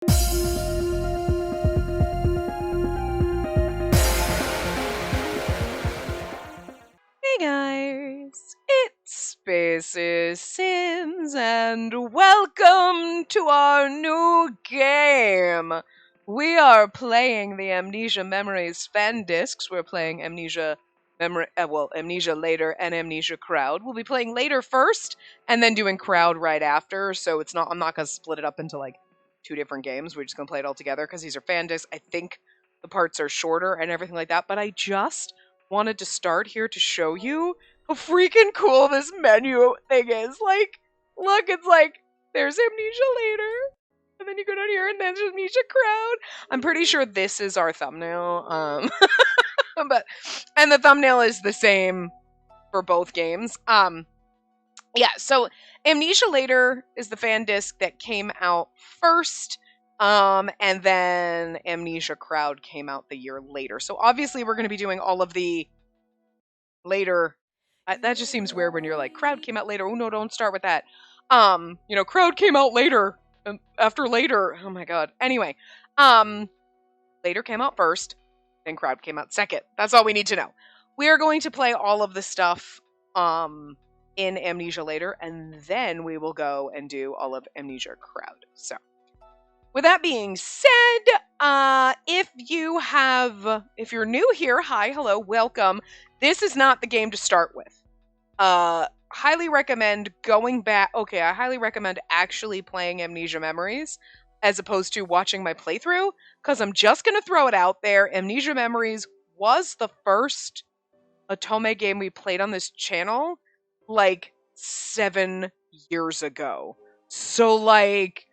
Hey guys, it's Spaces Sims, and welcome to our new game. We are playing the Amnesia Memories fan discs. We're playing Amnesia Amnesia later and Amnesia Crowd. We'll be playing later first, and then doing Crowd right after. So I'm not gonna split it up into like two different games. We're just gonna play it all together because these are fan discs. I think the parts are shorter and everything like that. But I just wanted to start here to show you how freaking cool this menu thing is. Like, look, it's like, there's Amnesia later, and then you go down here, and there's Amnesia Crowd. I'm pretty sure this is our thumbnail, and the thumbnail is the same for both games. Yeah, so Amnesia Later is the fan disc that came out first, and then Amnesia Crowd came out the year later. So obviously we're going to be doing all of the later. That just seems weird when you're like, Crowd came out later. Oh no, don't start with that. Crowd came out later. After later. Oh my god. Anyway, later came out first, then Crowd came out second. That's all we need to know. We are going to play all of the stuff, in Amnesia Later, and then we will go and do all of Amnesia Crowd. So, with that being said, if you're new here, hi, hello, welcome. This is not the game to start with. Highly recommend going back. Okay, I highly recommend actually playing Amnesia Memories as opposed to watching my playthrough, because I'm just going to throw it out there. Amnesia Memories was the first Toma game we played on this channel, like 7 years ago. So, like,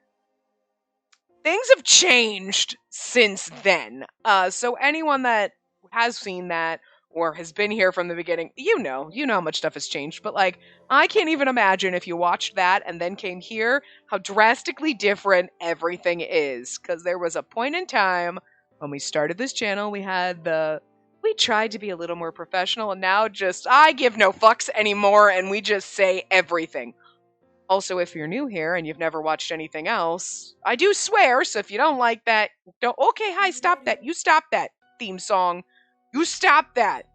things have changed since then. So anyone that has seen that or has been here from the beginning, you know how much stuff has changed. But, like, I can't even imagine if you watched that and then came here, how drastically different everything is. Because there was a point in time when we started this channel, we tried to be a little more professional, and now I give no fucks anymore, and we just say everything. Also, if you're new here and you've never watched anything else, I do swear, so if you don't like that, okay, hi, stop that. You stop that theme song. You stop that.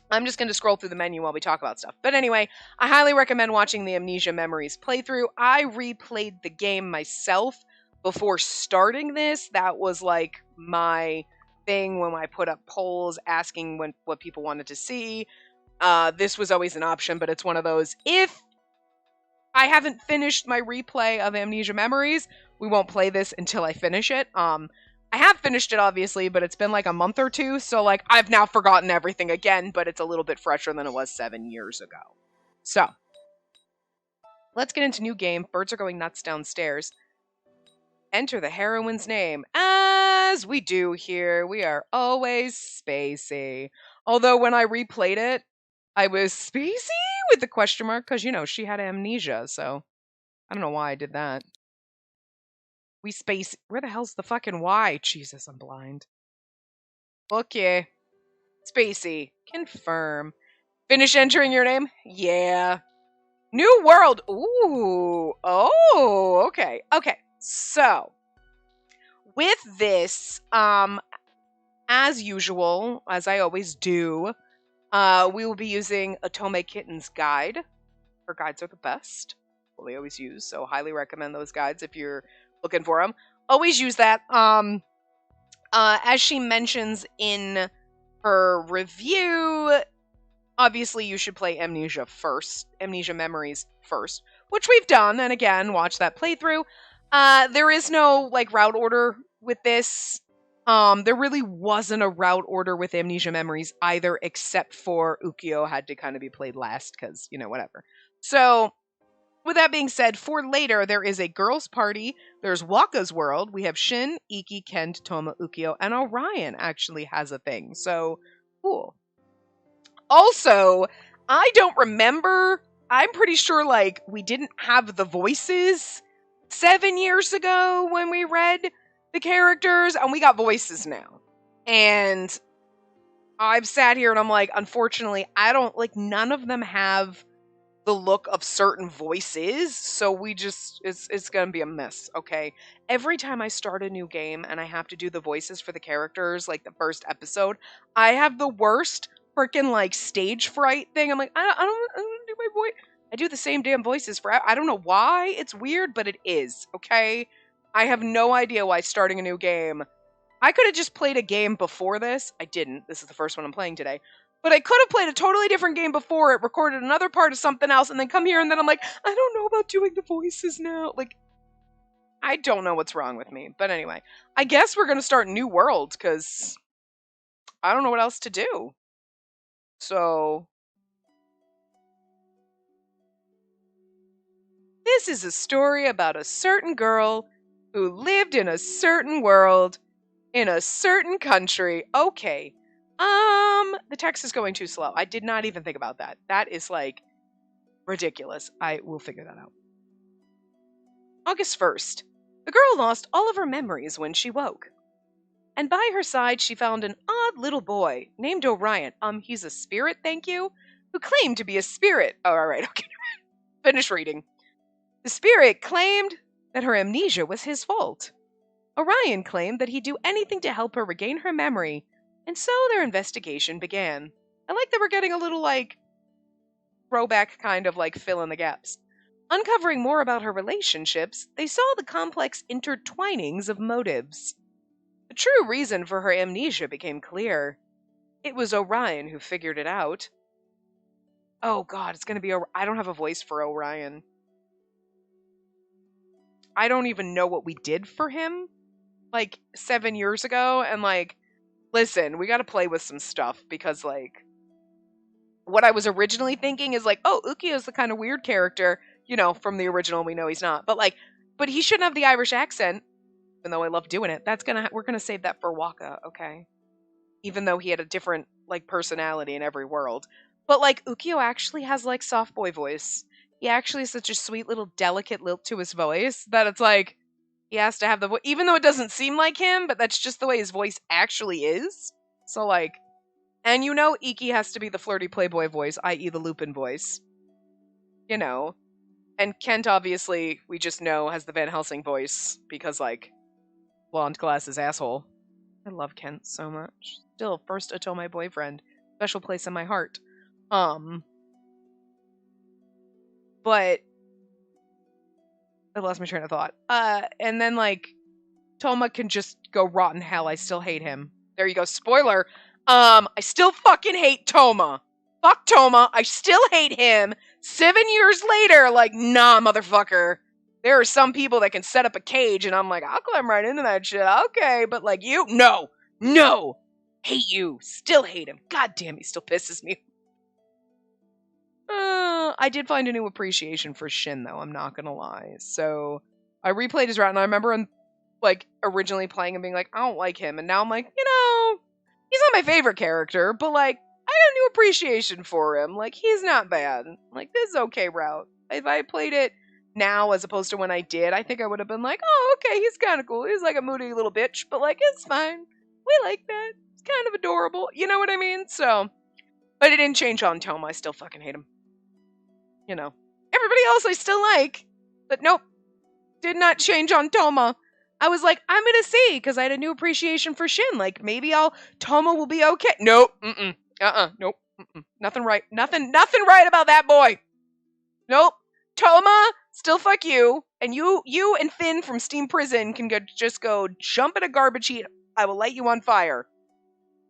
I'm just going to scroll through the menu while we talk about stuff. But anyway, I highly recommend watching the Amnesia Memories playthrough. I replayed the game myself before starting this. That was like my thing when I put up polls asking what people wanted to see. This was always an option, but it's one of those, if I haven't finished my replay of Amnesia Memories, we won't play this until I finish it. I have finished it, obviously, but it's been like a month or two, so like I've now forgotten everything again, but it's a little bit fresher than it was 7 years ago. So, let's get into new game. Birds are going nuts downstairs. Enter the heroine's name. As we do here, we are always spacey. Although when I replayed it, I was spacey with the question mark, because, she had amnesia, so I don't know why I did that. We space. Where the hell's the fucking Y? Jesus, I'm blind. Okay. Spacey. Confirm. Finish entering your name? Yeah. New world. Ooh. Oh, okay. Okay. So, with this, as usual, as I always do, we will be using a Toma Kitten's guide. Her guides are the best. Well, we always use, so highly recommend those guides if you're looking for them. Always use that. As she mentions in her review, obviously you should play Amnesia Memories first, which we've done, and again, watch that playthrough. There is no, like, route order with this. There really wasn't a route order with Amnesia Memories either, except for Ukyo had to kind of be played last, because, whatever. So, with that being said, for later, there is a girls' party. There's Waka's world. We have Shin, Ikki, Kent, Toma, Ukyo, and Orion actually has a thing. So, cool. Also, I don't remember. I'm pretty sure, like, we didn't have the voices 7 years ago when we read the characters, and we got voices now. And I've sat here and I'm like, unfortunately, none of them have the look of certain voices, so we just it's gonna be a mess, okay? Every time I start a new game and I have to do the voices for the characters, like the first episode, I have the worst freaking like stage fright thing. I'm like, I don't do my voice. I do the same damn voices for I don't know why. It's weird, but it is, okay? I have no idea why starting a new game. I could have just played a game before this. I didn't. This is the first one I'm playing today. But I could have played a totally different game before it, recorded another part of something else, and then come here and then I'm like, I don't know about doing the voices now. Like, I don't know what's wrong with me. But anyway, I guess we're going to start New World, because I don't know what else to do. So, this is a story about a certain girl who lived in a certain world in a certain country. Okay. The text is going too slow. I did not even think about that. That is like ridiculous. I will figure that out. August 1st. The girl lost all of her memories when she woke. And by her side she found an odd little boy named Orion. He's a spirit, thank you? Who claimed to be a spirit. Oh, alright, okay. Finish reading. The spirit claimed that her amnesia was his fault. Orion claimed that he'd do anything to help her regain her memory, and so their investigation began. I like that we're getting a little, like, throwback kind of, like, fill in the gaps. Uncovering more about her relationships, they saw the complex intertwinings of motives. The true reason for her amnesia became clear. It was Orion who figured it out. Oh god, it's gonna be I don't have a voice for Orion. I don't even know what we did for him, like, 7 years ago, and, like, listen, we gotta play with some stuff, because, like, what I was originally thinking is, like, oh, Ukkiyo's the kind of weird character, you know, from the original, we know he's not, but, like, but he shouldn't have the Irish accent, even though I love doing it. We're gonna save that for Waka, okay? Even though he had a different, like, personality in every world. But, like, Ukkiyo actually has, like, soft boy voice. He actually has such a sweet little delicate lilt to his voice that it's like, he has to have the voice, even though it doesn't seem like him, but that's just the way his voice actually is. So, like, and you know Ikki has to be the flirty playboy voice, i.e. the Lupin voice. You know. And Kent, obviously, we just know, has the Van Helsing voice, because, like, blonde glasses asshole. I love Kent so much. Still, first Toma boyfriend. Special place in my heart. But I lost my train of thought. And then, like, Toma can just go rotten hell. I still hate him. There you go. Spoiler. I still fucking hate Toma. Fuck Toma. I still hate him. 7 years later, like, nah, motherfucker. There are some people that can set up a cage, and I'm like, I'll climb right into that shit. Okay, but, like, you? No. No. Hate you. Still hate him. God damn, he still pisses me. I did find a new appreciation for Shin, though. I'm not gonna lie. So, I replayed his route, and I remember, like, originally playing and being like, I don't like him. And now I'm like, you know, he's not my favorite character, but, like, I got a new appreciation for him. Like, he's not bad. Like, this is okay route. If I played it now as opposed to when I did, I think I would have been like, oh, okay, he's kind of cool. He's like a moody little bitch, but, like, it's fine. We like that. It's kind of adorable. You know what I mean? So, but it didn't change on Toma. I still fucking hate him. You know. Everybody else I still like, but nope. Did not change on Toma. I was like, I'm gonna see, because I had a new appreciation for Shin. Like, maybe Toma will be okay. Nope. Nope. Nothing right. Nothing right about that boy. Nope. Toma, still fuck you. And you and Finn from Steam Prison can just go jump in a garbage heap. I will light you on fire.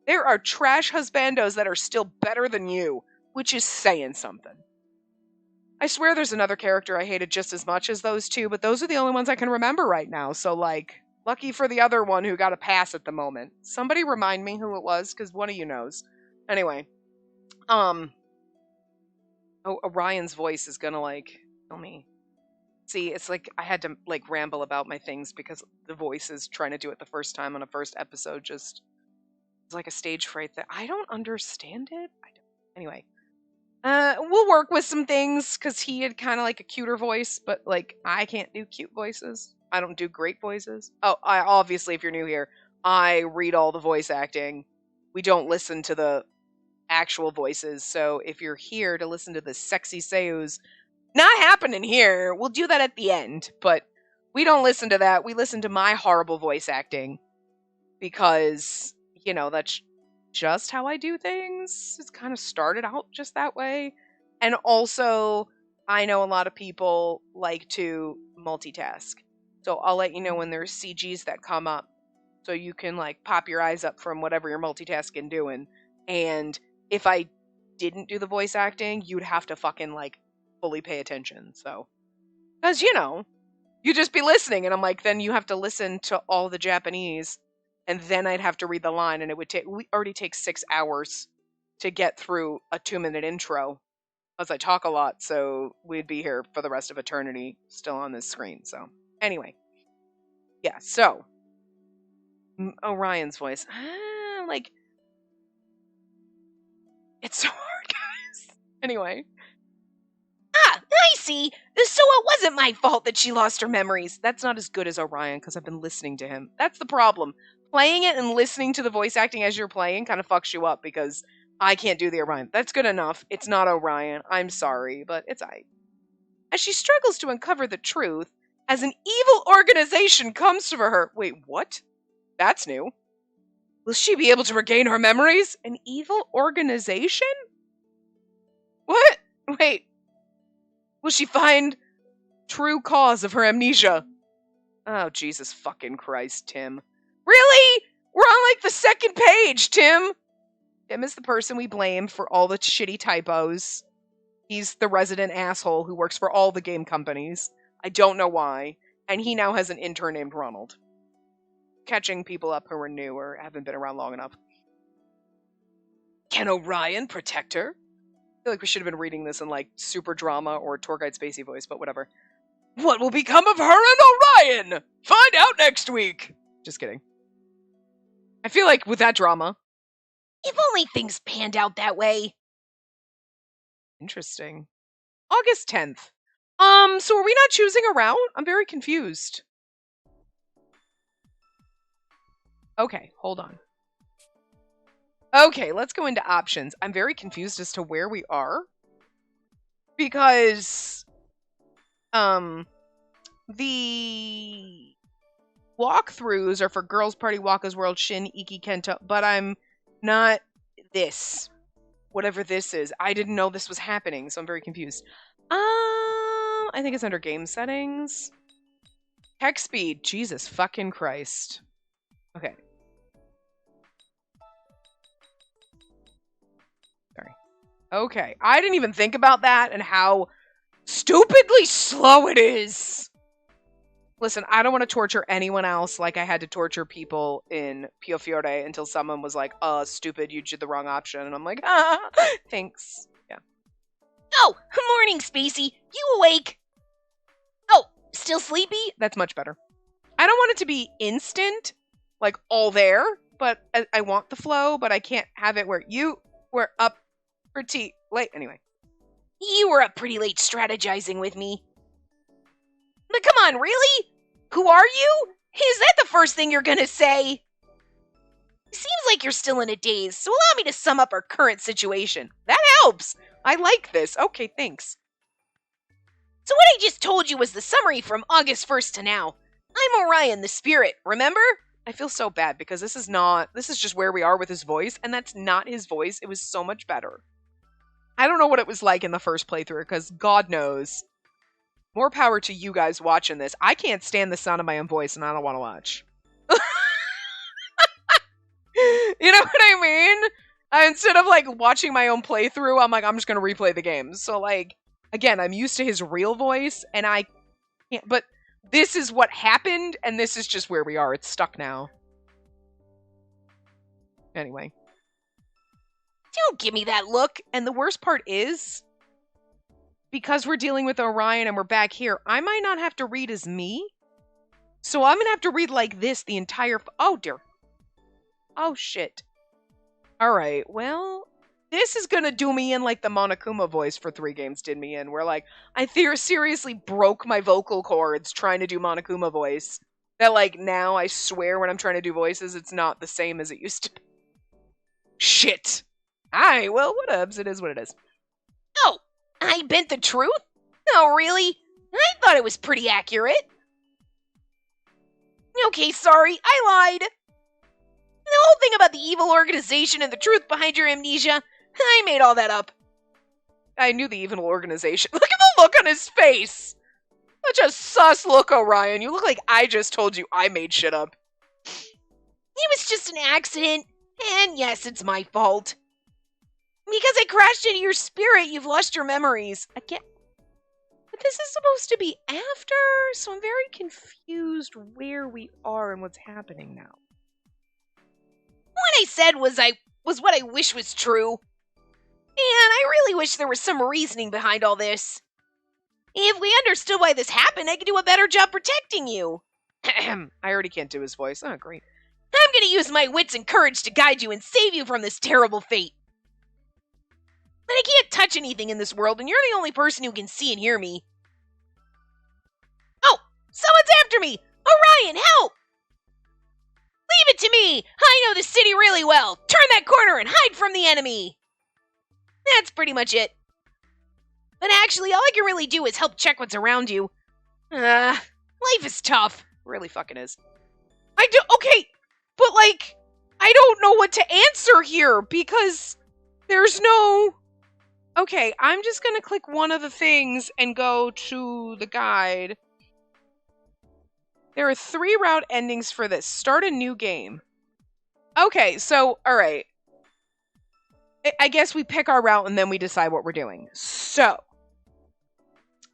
There are trash husbandos that are still better than you, which is saying something. I swear there's another character I hated just as much as those two, but those are the only ones I can remember right now, so, like, lucky for the other one who got a pass at the moment. Somebody remind me who it was, because one of you knows. Anyway. Orion's voice is gonna, like, kill me. See, it's like I had to, like, ramble about my things because the voice is trying to do it the first time on a first episode, just, it's like a stage fright that I don't understand it. Anyway. We'll work with some things, because he had kind of like a cuter voice, but, like, I can't do cute voices. I don't do great voices. Oh, obviously, if you're new here, I read all the voice acting. We don't listen to the actual voices. So if you're here to listen to the sexy seiyus, not happening here. We'll do that at the end, but we don't listen to that. We listen to my horrible voice acting because, that's just how I do things. It's kind of started out just that way. And also, I know a lot of people like to multitask. So I'll let you know when there's CGs that come up. So you can like pop your eyes up from whatever you're multitasking doing. And if I didn't do the voice acting, you'd have to fucking like fully pay attention. So, because you just be listening, and I'm like, then you have to listen to all the Japanese, and then I'd have to read the line, and we already take 6 hours to get through a 2-minute intro, as I talk a lot, so we'd be here for the rest of eternity still on this screen. So anyway, yeah, so Orion's voice, like, it's so hard, guys. Anyway. I see. So it wasn't my fault that she lost her memories. That's not as good as Orion, because I've been listening to him. That's the problem. Playing it and listening to the voice acting as you're playing kind of fucks you up, because I can't do the Orion. That's good enough. It's not Orion. I'm sorry, but it's aight. As she struggles to uncover the truth, as an evil organization comes for her. Wait, what? That's new. Will she be able to regain her memories? An evil organization? What? Wait. Will she find true cause of her amnesia? Oh, Jesus fucking Christ, Tim. Really? We're on like the second page, Tim. Tim is the person we blame for all the shitty typos. He's the resident asshole who works for all the game companies. I don't know why. And he now has an intern named Ronald. Catching people up who are new or haven't been around long enough. Can Orion protect her? I feel like we should have been reading this in like super drama or tour guide spacey voice, but whatever. What will become of her and Orion? Find out next week. Just kidding. I feel like with that drama. If only things panned out that way. Interesting. August 10th. So are we not choosing a route? I'm very confused. Okay, hold on. Okay, let's go into options. I'm very confused as to where we are. Because, the walkthroughs are for Girls Party, Waka's World, Shin, Ikki, Kento, but I'm not this. Whatever this is. I didn't know this was happening, so I'm very confused. I think it's under game settings. Hex speed. Jesus fucking Christ. Okay. Sorry. Okay. I didn't even think about that and how stupidly slow it is. Listen, I don't want to torture anyone else like I had to torture people in Pio Fiore until someone was like, stupid, you did the wrong option. And I'm like, thanks. Yeah. Oh, morning, Spacey. You awake? Oh, still sleepy? That's much better. I don't want it to be instant, like all there, but I want the flow, but I can't have it where you were up pretty late. Anyway. You were up pretty late strategizing with me. But come on, really? Who are you? Is that the first thing you're gonna say? Seems like you're still in a daze, so allow me to sum up our current situation. That helps! I like this. Okay, thanks. So what I just told you was the summary from August 1st to now. I'm Orion the Spirit, remember? I feel so bad because this is just where we are with his voice, and that's not his voice. It was so much better. I don't know what it was like in the first playthrough, because God knows. More power to you guys watching this. I can't stand the sound of my own voice, and I don't want to watch. You know what I mean? Instead of, like, watching my own playthrough, I'm like, I'm just going to replay the game. So, like, again, I'm used to his real voice, and I can't... But this is what happened, and this is just where we are. It's stuck now. Anyway. Don't give me that look. And the worst part is, because we're dealing with Orion and we're back here, I might not have to read as me. So I'm going to have to read like this the entire... Oh, dear. Oh, shit. All right, well, this is going to do me in like the Monokuma voice for 3 games did me in, where like, I seriously broke my vocal cords trying to do Monokuma voice. That like, now I swear when I'm trying to do voices, it's not the same as it used to be. Shit. Aye, well, whatevs. It is what it is. Oh, I bent the truth? Oh, really? I thought it was pretty accurate. Okay, sorry, I lied. The whole thing about the evil organization and the truth behind your amnesia, I made all that up. I knew the evil organization. Look at the look on his face! Such a sus look, Orion. You look like I just told you I made shit up. It was just an accident, and yes, it's my fault. Because I crashed into your spirit, you've lost your memories. Again. But this is supposed to be after, so I'm very confused where we are and what's happening now. What I said was what I wish was true. And I really wish there was some reasoning behind all this. If we understood why this happened, I could do a better job protecting you. I already can't do his voice. Oh, great. I'm gonna use my wits and courage to guide you and save you from this terrible fate. But I can't touch anything in this world, and you're the only person who can see and hear me. Oh, someone's after me! Orion, help! Leave it to me! I know the city really well! Turn that corner and hide from the enemy! That's pretty much it. But actually, all I can really do is help check what's around you. Life is tough. It really fucking is. Okay, but like, I don't know what to answer here because there's no... Okay, I'm just gonna click one of the things and go to the guide. There are 3 route endings for this. Start a new game. Okay, so, alright. I guess we pick our route and then we decide what we're doing. So,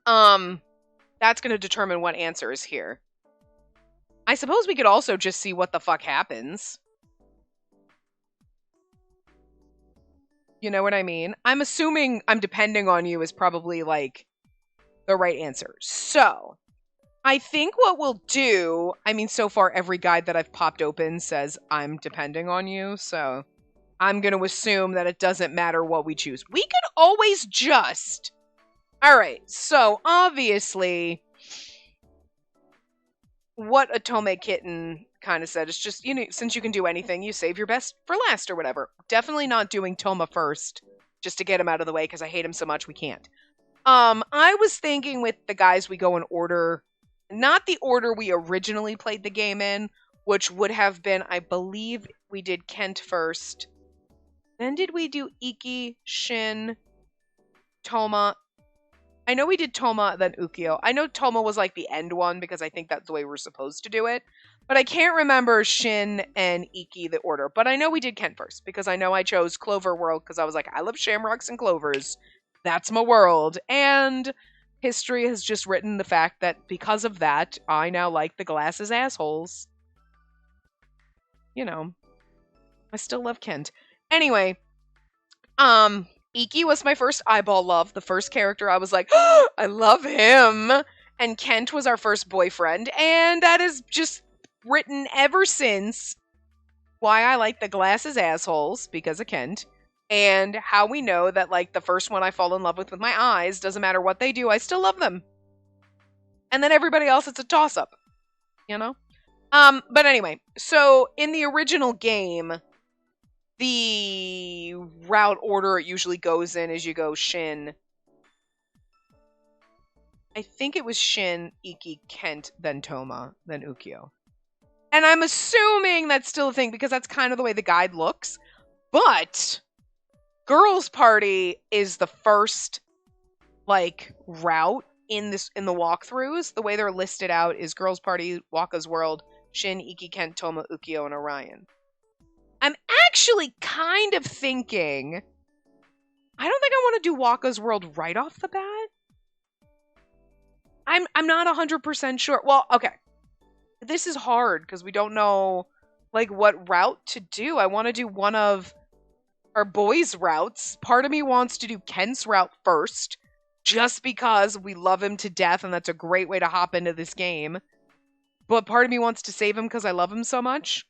that's gonna determine what answer is here. I suppose we could also just see what the fuck happens. You know what I mean? I'm assuming I'm depending on you is probably, like, the right answer. So, I think what we'll do... I mean, so far, every guide that I've popped open says I'm depending on you, so... I'm going to assume that it doesn't matter what we choose. We could always just... Alright, so, obviously... What a Toma kitten kind of said is just, you know, since you can do anything, you save your best for last or whatever. Definitely not doing Toma first, just to get him out of the way, because I hate him so much we can't. I was thinking with the guys we go in order, not the order we originally played the game in, which would have been, I believe we did Kent first. Then did we do Ikki, Shin, Toma? I know we did Toma, then Ukyo. I know Toma was like the end one because I think that's the way we're supposed to do it. But I can't remember Shin and Ikki the order. But I know we did Kent first because I know I chose Clover World because I was like, I love shamrocks and clovers. That's my world. And history has just written the fact that because of that, I now like the glasses assholes. You know, I still love Kent. Anyway, Ikki was my first eyeball love. The first character I was like, oh, I love him. And Kent was our first boyfriend. And that is just written ever since why I like the glasses assholes because of Kent. And how we know that like the first one I fall in love with my eyes, doesn't matter what they do, I still love them. And then everybody else, it's a toss-up. You know? But anyway, so in the original game, the route order it usually goes in is you go Shin. I think it was Shin, Ikki, Kent, then Toma, then Ukyo. And I'm assuming that's still a thing because that's kind of the way the guide looks. But Girls' Party is the first like route in the walkthroughs. The way they're listed out is Girls' Party, Wakka's World, Shin, Ikki, Kent, Toma, Ukyo, and Orion. I'm actually kind of thinking, I don't think I want to do Wakka's World right off the bat. I'm not 100% sure. Well, okay. This is hard because we don't know like what route to do. I want to do one of our boys' routes. Part of me wants to do Kent's route first just because we love him to death and that's a great way to hop into this game. But part of me wants to save him because I love him so much.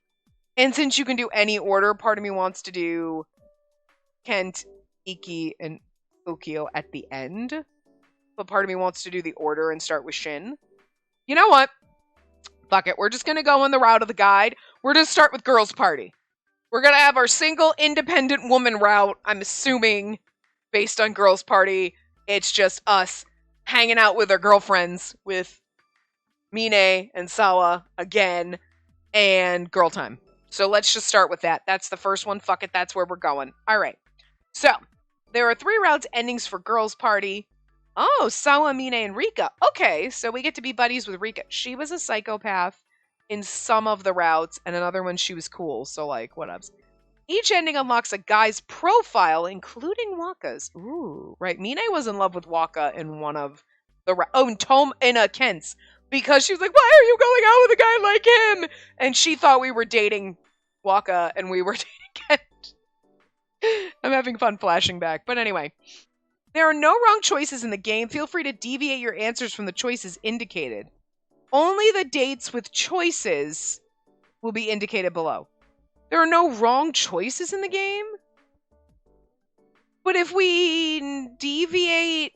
And since you can do any order, part of me wants to do Kent, Ikki, and Ukyo at the end. But part of me wants to do the order and start with Shin. You know what? Fuck it. We're just going to go on the route of the guide. We're going to start with Girls' Party. We're gonna have our single independent woman route, I'm assuming, based on Girls' Party. It's just us hanging out with our girlfriends, with Mine and Sawa again, and girl time. So let's just start with that. That's the first one. Fuck it, that's where we're going. Alright. So, there are 3 routes endings for Girls' Party. Oh, Sawa, Mine, and Rika. Okay, so we get to be buddies with Rika. She was a psychopath in some of the routes, and another one she was cool, so like, whatevs. Each ending unlocks a guy's profile, including Waka's. Ooh, right. Mine was in love with Waka in one of the and Toma in Kent's, because she was like, "Why are you going out with a guy like him?" And she thought we were dating Waka, and we were dating Kent. I'm having fun flashing back, but anyway. There are no wrong choices in the game. Feel free to deviate your answers from the choices indicated. Only the dates with choices will be indicated below. There are no wrong choices in the game? But if we deviate...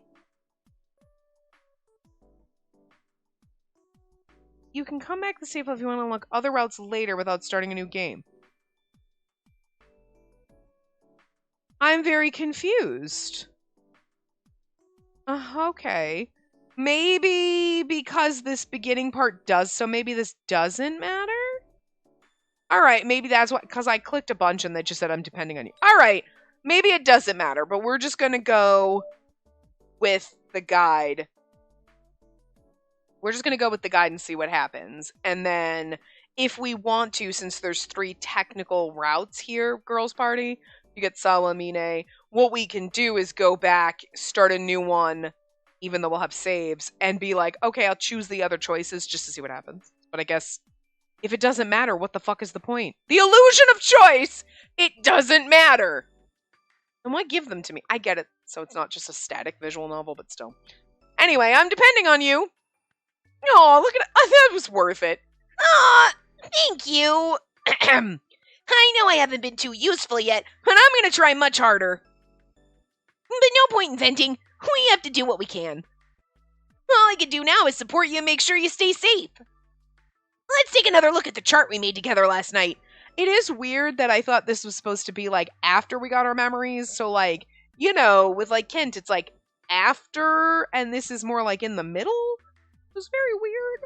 You can come back to the save if you want to unlock other routes later without starting a new game. I'm very confused. Okay. Maybe because this beginning part does, so maybe this doesn't matter? Alright, maybe that's what, because I clicked a bunch and they just said I'm depending on you. Alright, maybe it doesn't matter, but we're just going to go with the guide. We're just going to go with the guide and see what happens. And then if we want to, since there's 3 technical routes here, Girls' Party, you get Sawa, Mine, what we can do is go back, start a new one, even though we'll have saves, and be like, okay, I'll choose the other choices just to see what happens. But I guess if it doesn't matter, what the fuck is the point? The illusion of choice! It doesn't matter! And why give them to me? I get it. So it's not just a static visual novel, but still. Anyway, I'm depending on you. Oh, look at it. That was worth it. Aw, thank you. I know I haven't been too useful yet, but I'm gonna try much harder. But no point in venting. We have to do what we can. All I can do now is support you and make sure you stay safe. Let's take another look at the chart we made together last night. It is weird that I thought this was supposed to be, like, after we got our memories. So, like, you know, with, like, Kent, it's, like, after, and this is more, like, in the middle? It was very weird.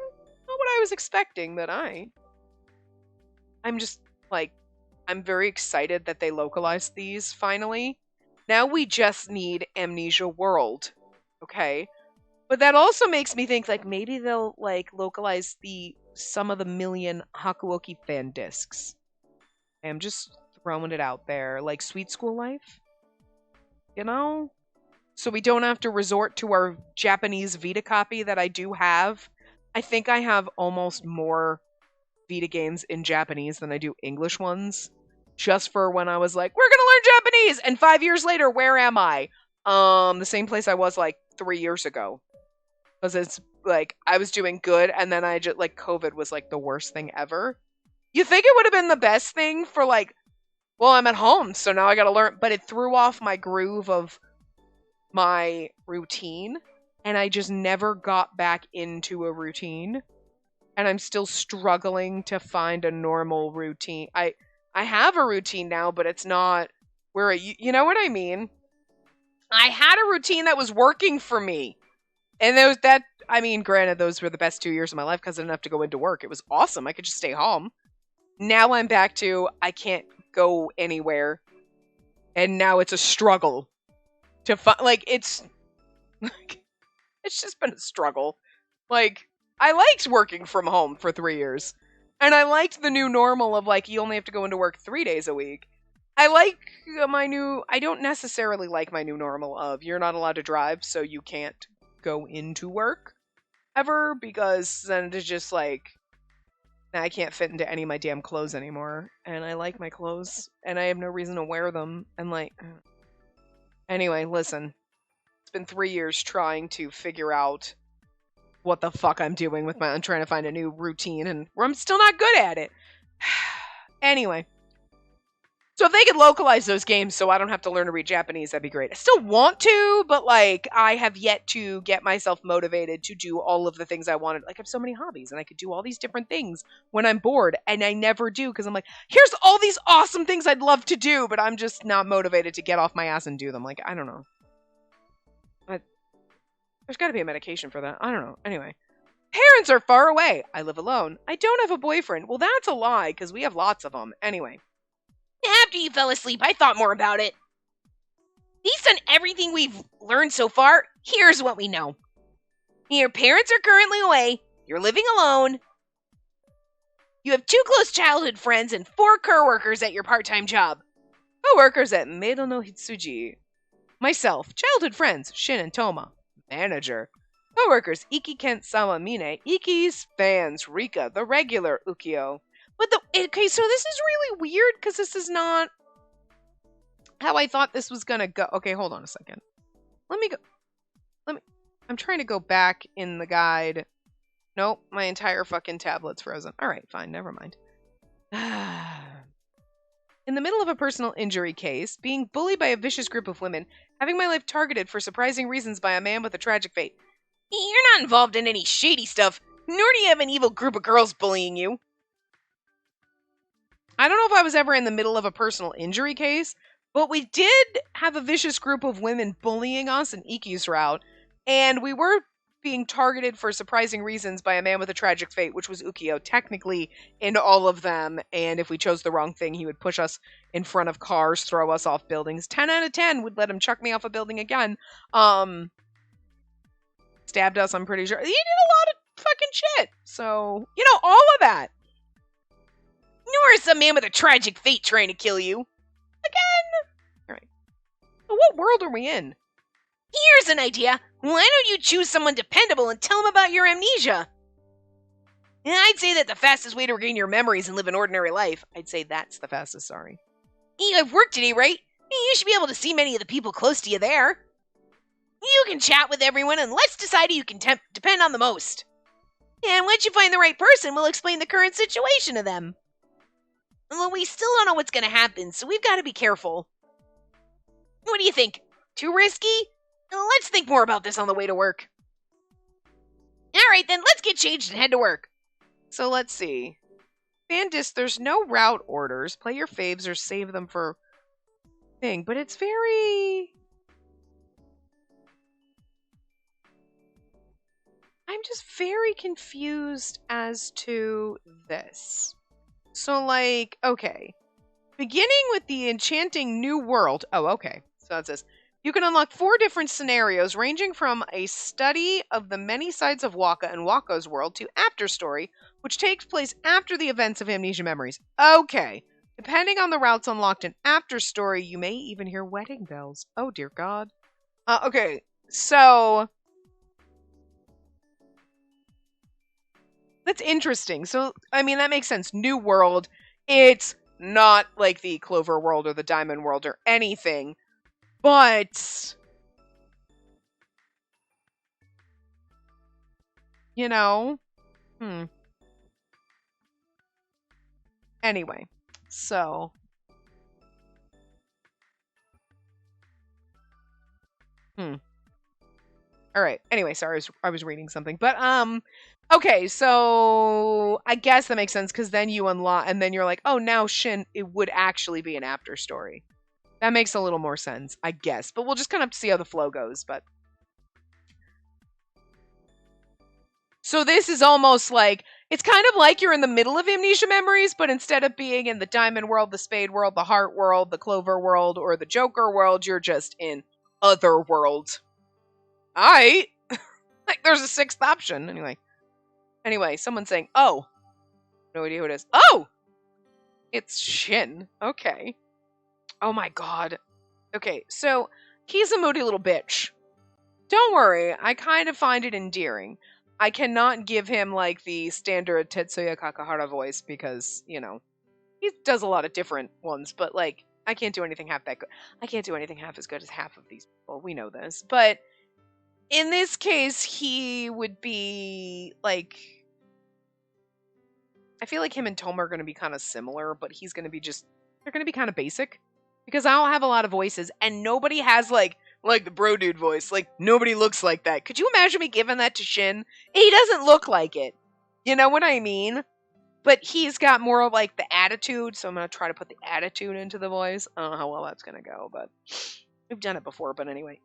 Not what I was expecting, but I'm just, like, I'm very excited that they localized these, finally. Now we just need Amnesia World, okay? But that also makes me think, like, maybe they'll, like, localize some of the million Hakuoki fan discs. I'm just throwing it out there. Like Sweet School Life? You know? So we don't have to resort to our Japanese Vita copy that I do have. I think I have almost more Vita games in Japanese than I do English ones. Just for when I was like, we're gonna learn Japanese! And 5 years later, where am I? The same place I was like 3 years ago. Because it's like, I was doing good, and then I just, like, COVID was like the worst thing ever. You think it would have been the best thing for, like, well, I'm at home, so now I gotta learn, but it threw off my groove of my routine, and I just never got back into a routine, and I'm still struggling to find a normal routine. I have a routine now, but it's not where you know what I mean? I had a routine that was working for me. And there was that, I mean, granted, those were the best 2 years of my life because I didn't have to go into work. It was awesome. I could just stay home. Now I'm back to, I can't go anywhere. And now it's a struggle to find, like, it's just been a struggle. Like, I liked working from home for 3 years. And I liked the new normal of, like, you only have to go into work 3 days a week. I like I don't necessarily like my new normal of, you're not allowed to drive, so you can't go into work ever, because then it's just like, I can't fit into any of my damn clothes anymore, and I like my clothes, and I have no reason to wear them, and like, anyway, listen, it's been 3 years trying to figure out what the fuck I'm doing with I'm trying to find a new routine, and I'm still not good at it. Anyway, So if they could localize those games so I don't have to learn to read Japanese, that'd be great. I still want to, but like I have yet to get myself motivated to do all of the things I wanted. Like I have so many hobbies and I could do all these different things when I'm bored, and I never do because I'm like, here's all these awesome things I'd love to do, but I'm just not motivated to get off my ass and do them. Like, I don't know. There's got to be a medication for that. I don't know. Anyway. Parents are far away. I live alone. I don't have a boyfriend. Well, that's a lie because we have lots of them. Anyway. After you fell asleep, I thought more about it. Based on everything we've learned so far, here's what we know. Your parents are currently away. You're living alone. You have 2 close childhood friends and 4 co-workers at your part-time job. Co-workers at Meido no Hitsuji. Myself. Childhood friends. Shin and Toma. Manager. Co-workers. Ikki, Kent, Sama, Mine. Ikki's fans. Rika. The regular Ukio. But okay, so this is really weird because this is not how I thought this was gonna go. Okay, hold on a second. I'm trying to go back in the guide. Nope, my entire fucking tablet's frozen. Alright, fine, never mind. In the middle of a personal injury case, being bullied by a vicious group of women, having my life targeted for surprising reasons by a man with a tragic fate. You're not involved in any shady stuff, nor do you have an evil group of girls bullying you. I don't know if I was ever in the middle of a personal injury case, but we did have a vicious group of women bullying us in Ikki's route, and we were being targeted for surprising reasons by a man with a tragic fate, which was Ukio, technically in all of them, and if we chose the wrong thing, he would push us in front of cars, throw us off buildings. 10 out of 10 would let him chuck me off a building again. Stabbed us, I'm pretty sure. He did a lot of fucking shit. So, all of that. Nor is some man with a tragic fate trying to kill you. Again? Alright. So what world are we in? Here's an idea. Why don't you choose someone dependable and tell them about your amnesia? I'd say that the fastest way to regain your memories and live an ordinary life. I'd say that's the fastest, sorry. You have work today, right? You should be able to see many of the people close to you there. You can chat with everyone and let's decide who you can depend on the most. And once you find the right person, we'll explain the current situation to them. Well, we still don't know what's going to happen, so we've got to be careful. What do you think? Too risky? Let's think more about this on the way to work. Alright then, let's get changed and head to work. So let's see. Bandis, there's no route orders. Play your faves or save them for thing, but it's very... I'm just very confused as to this. So, like, okay. Beginning with the enchanting new world. Oh, okay. So it says, you can unlock 4 different scenarios ranging from a study of the many sides of Waka and Waka's world to After Story, which takes place after the events of Amnesia Memories. Okay. Depending on the routes unlocked in After Story, you may even hear wedding bells. Oh, dear God. Okay. So... that's interesting. So, I mean, that makes sense. New world. It's not like the Clover world or the Diamond world or anything. But... Anyway. So... Alright. Anyway, sorry, I was reading something. But, okay, so I guess that makes sense because then you unlock, and then you're like, oh, now Shin, it would actually be an After Story. That makes a little more sense, I guess. But we'll just kind of have to see how the flow goes. But so this is almost like, it's kind of like you're in the middle of Amnesia Memories, but instead of being in the Diamond world, the Spade world, the Heart world, the Clover world, or the Joker world, you're just in Other World. Alright. Like, there's a 6th option. Anyway, someone's saying, oh. No idea who it is. Oh! It's Shin. Okay. Oh my god. Okay, so, he's a moody little bitch. Don't worry, I kind of find it endearing. I cannot give him, like, the standard Tetsuya Kakahara voice because, he does a lot of different ones, but, like, I can't do anything half that good. I can't do anything half as good as half of these people. We know this. But in this case, he would be, like... I feel like him and Toma are going to be kind of similar, but he's going to be just they're going to be kind of basic because I don't have a lot of voices and nobody has like the bro dude voice. Like nobody looks like that. Could you imagine me giving that to Shin? He doesn't look like it. You know what I mean? But he's got more of like the attitude, so I'm going to try to put the attitude into the voice. I don't know how well that's going to go, but we've done it before. But anyway,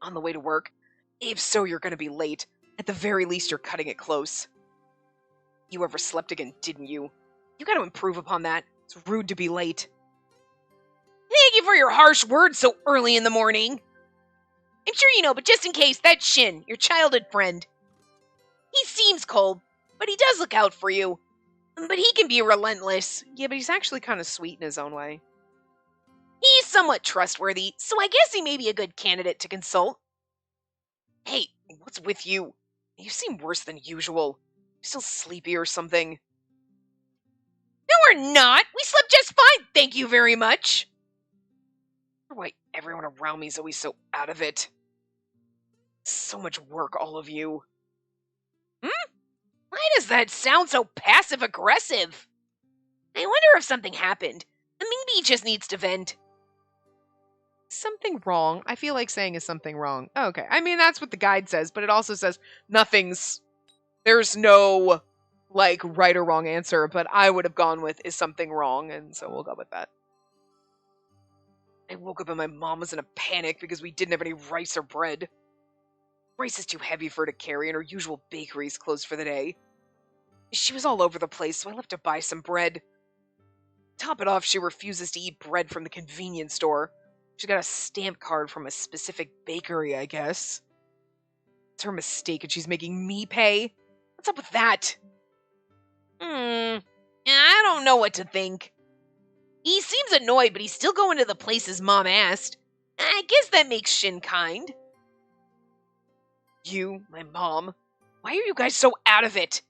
on the way to work, if so, you're going to be late. At the very least, you're cutting it close. You ever slept again, didn't you? You got to improve upon that. It's rude to be late. Thank you for your harsh words so early in the morning. I'm sure you know, but just in case, that's Shin, your childhood friend. He seems cold, but he does look out for you. But he can be relentless. Yeah, but he's actually kind of sweet in his own way. He's somewhat trustworthy, so I guess he may be a good candidate to consult. Hey, what's with you? You seem worse than usual. You still sleepy or something? No, we're not. We slept just fine, thank you very much. I wonder why everyone around me is always so out of it. So much work, all of you. Why does that sound so passive-aggressive? I wonder if something happened. Maybe he just needs to vent. Something wrong? I feel like saying is something wrong. Okay. I mean, that's what the guide says, but it also says there's no, like, right or wrong answer, but I would have gone with is something wrong, and so we'll go with that. I woke up and my mom was in a panic because we didn't have any rice or bread. Rice is too heavy for her to carry, and her usual bakery's closed for the day. She was all over the place, so I left to buy some bread. Top it off, she refuses to eat bread from the convenience store. She got a stamp card from a specific bakery, I guess. It's her mistake, and she's making me pay. What's up with that? I don't know what to think. He seems annoyed, but he's still going to the places Mom asked. I guess that makes Shin kind. You, my mom, why are you guys so out of it?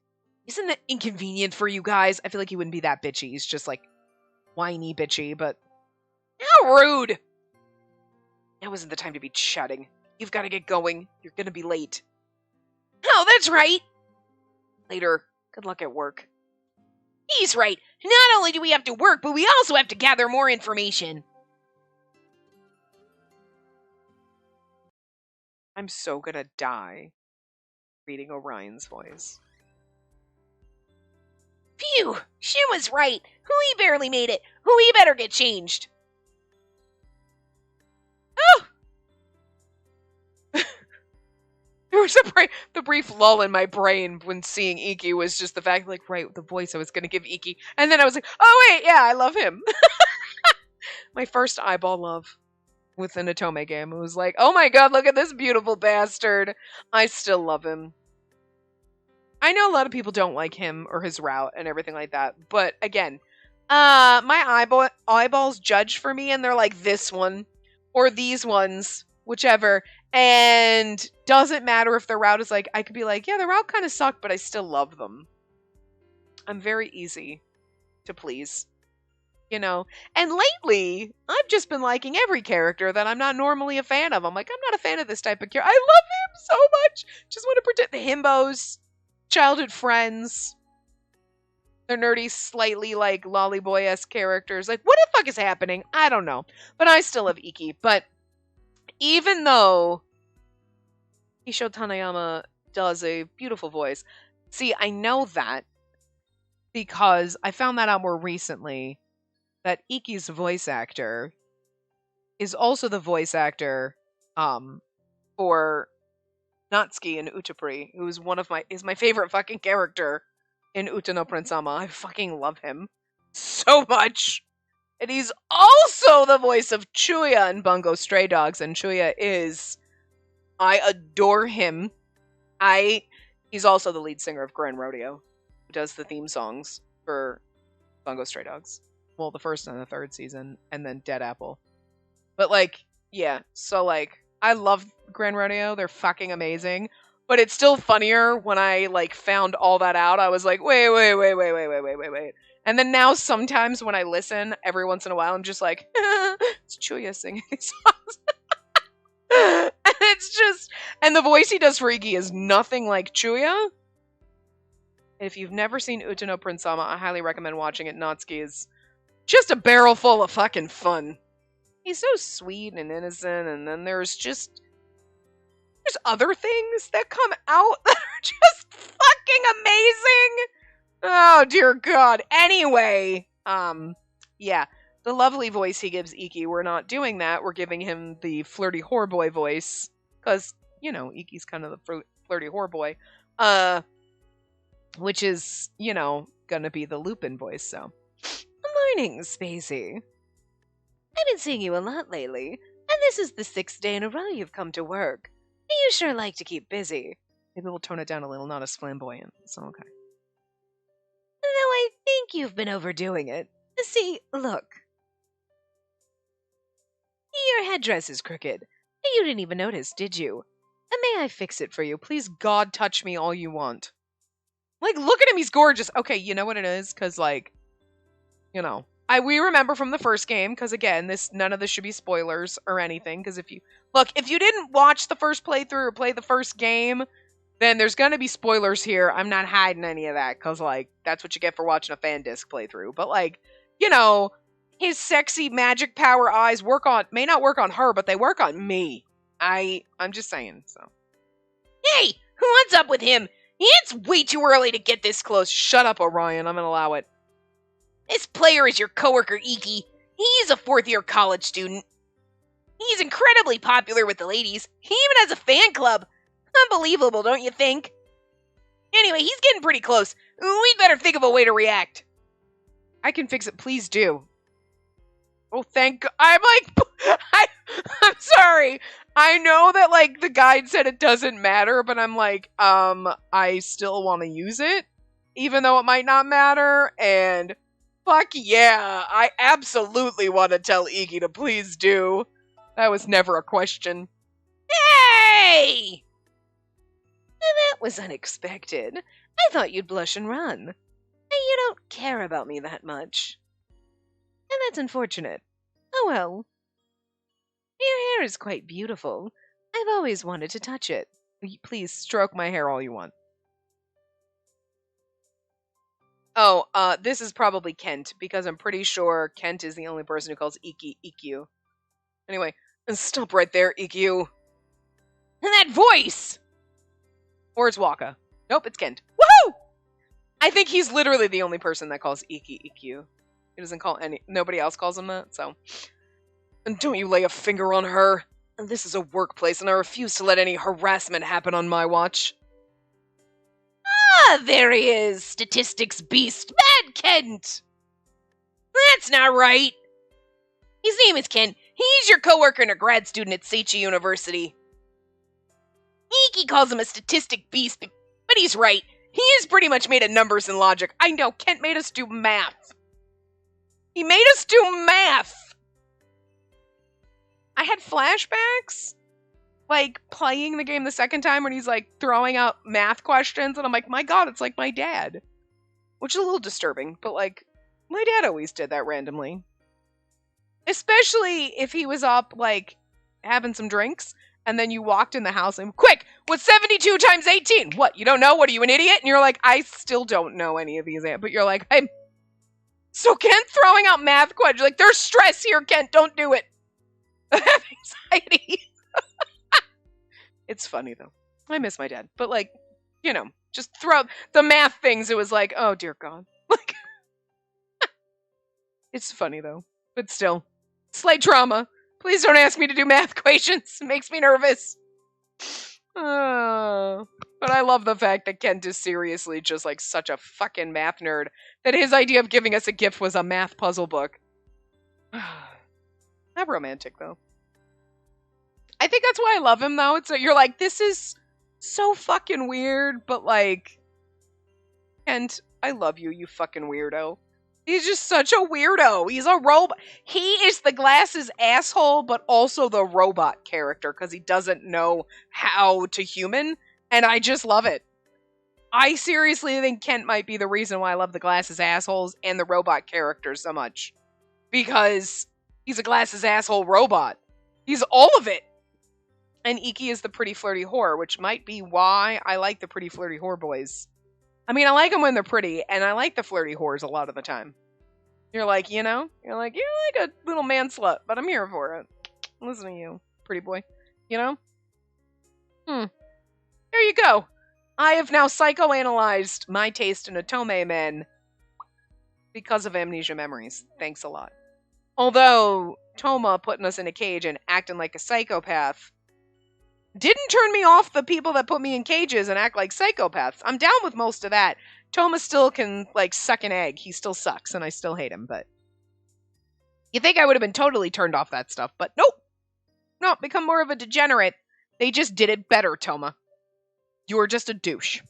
Isn't that inconvenient for you guys? I feel like he wouldn't be that bitchy. He's just like whiny bitchy, but how rude. Now isn't the time to be chatting. You've got to get going. You're going to be late. Oh, that's right. Later. Good luck at work. He's right. Not only do we have to work, but we also have to gather more information. I'm so gonna die reading Orion's voice. Phew! Shin was right. We barely made it. We better get changed. Oh! There was the brief lull in my brain when seeing Ikki was just the fact, like, right, the voice I was gonna give Ikki. And then I was like, oh wait, yeah, I love him. My first eyeball love within a Toma game. It was like, oh my god, look at this beautiful bastard. I still love him. I know a lot of people don't like him or his route and everything like that, but again, my eyeballs judge for me and they're like this one or these ones, whichever, and doesn't matter if the route is like, I could be like, yeah, the route kind of sucked, but I still love them. I'm very easy to please. You know, and lately, I've just been liking every character that I'm not normally a fan of. I'm like, I'm not a fan of this type of character. I love him so much. Just want to protect the himbos, childhood friends. They're nerdy, slightly like lolly boy-esque characters. Like, what the fuck is happening? I don't know. But I still love Ikki. But even though Isho Tanayama does a beautiful voice, see, I know that because I found that out more recently. That Ikki's voice actor is also the voice actor for Natsuki in Utapri, who is is my favorite fucking character in Uta no Prince-sama. I fucking love him so much. And he's also the voice of Chuya in Bungo Stray Dogs, and Chuya I adore him. He's also the lead singer of Grand Rodeo, who does the theme songs for Bungo Stray Dogs. Well, the first and the third season, and then Dead Apple. But, like, yeah. So, like, I love Grand Rodeo. They're fucking amazing. But it's still funnier when I, like, found all that out. I was like, wait. And then now sometimes when I listen, every once in a while, I'm just like, it's Chuya singing these songs. And it's just... And the voice he does for Ikki is nothing like Chuya. If you've never seen Uta no Prince-sama, I highly recommend watching it. Natsuki is just a barrel full of fucking fun. He's so sweet and innocent, and then there's other things that come out that are just fucking amazing. Oh dear God. Anyway, yeah, the lovely voice he gives Ikki, we're not doing that. We're giving him the flirty whore boy voice, because Ikki's kind of the flirty whore boy, which is gonna be the Lupin voice. So, morning, Spacey. I've been seeing you a lot lately, and this is the 6th day in a row you've come to work. You sure like to keep busy. Maybe we'll tone it down a little, not as flamboyant. So okay. Though I think you've been overdoing it. See, look. Your headdress is crooked. You didn't even notice, did you? May I fix it for you? Please, God, touch me all you want. Like, look at him, he's gorgeous. Okay, you know what it is? Because, like, we remember from the first game, because again, none of this should be spoilers or anything, because if you didn't watch the first playthrough or play the first game, then there's gonna be spoilers here. I'm not hiding any of that, because, like, that's what you get for watching a fan disc playthrough. But, like, his sexy magic power eyes may not work on her, but they work on me. I'm just saying, so. Hey, what's up with him? It's way too early to get this close. Shut up, Orion, I'm gonna allow it. This player is your coworker, Ikki. He's a 4th-year college student. He's incredibly popular with the ladies. He even has a fan club. Unbelievable, don't you think? Anyway, he's getting pretty close. We'd better think of a way to react. I can fix it, please do. Oh, thank God. I'm sorry. I know that, like, the guide said it doesn't matter, but I'm like, I still want to use it, even though it might not matter, and fuck yeah, I absolutely want to tell Ikki to please do. That was never a question. Hey! That was unexpected. I thought you'd blush and run. You don't care about me that much. And that's unfortunate. Oh well. Your hair is quite beautiful. I've always wanted to touch it. Please stroke my hair all you want. Oh, this is probably Kent, because I'm pretty sure Kent is the only person who calls Ikki Ikkyu. Anyway, stop right there, Ikkyu. And that voice! Or it's Waka. Nope, it's Kent. Woohoo! I think he's literally the only person that calls Ikki Ikkyu. He doesn't call nobody else calls him that, so. And don't you lay a finger on her. This is a workplace, and I refuse to let any harassment happen on my watch. Ah, there he is, statistics beast, Mad Kent! That's not right. His name is Kent. He's your coworker and a grad student at Seichi University. Ikki calls him a statistic beast, but he's right. He is pretty much made of numbers and logic. I know, Kent made us do math. He made us do math! I had flashbacks, like, playing the game the second time when he's, like, throwing out math questions, and I'm like, my God, it's like my dad. Which is a little disturbing, but, like, my dad always did that randomly. Especially if he was up, like, having some drinks, and then you walked in the house and, quick, what's 72 times 18? What, you don't know? What, are you an idiot? And you're like, I still don't know any of these, but you're like, so Kent throwing out math questions, like, there's stress here, Kent, don't do it. I have anxiety. It's funny, though. I miss my dad. But, like, just throw the math things, it was like, oh, dear God. Like, it's funny, though. But still. Slight trauma. Please don't ask me to do math equations. It makes me nervous. But I love the fact that Kent is seriously just, like, such a fucking math nerd that his idea of giving us a gift was a math puzzle book. Not romantic, though. I think that's why I love him, though. You're like, this is so fucking weird, but, like, Kent, I love you, you fucking weirdo. He's just such a weirdo. He's a robot. He is the glasses asshole, but also the robot character, because he doesn't know how to human, and I just love it. I seriously think Kent might be the reason why I love the glasses assholes and the robot characters so much. Because he's a glasses asshole robot. He's all of it. And Ikki is the pretty flirty whore, which might be why I like the pretty flirty whore boys. I mean, I like them when they're pretty, and I like the flirty whores a lot of the time. You're like, you're like a little man slut, but I'm here for it. Listen to you, pretty boy. There you go. I have now psychoanalyzed my taste in otome men because of amnesia memories. Thanks a lot. Although Toma putting us in a cage and acting like a psychopath didn't turn me off the people that put me in cages and act like psychopaths. I'm down with most of that. Toma still can, suck an egg. He still sucks, and I still hate him, but... You think I would have been totally turned off that stuff, but nope. No, become more of a degenerate. They just did it better, Toma. You are just a douche.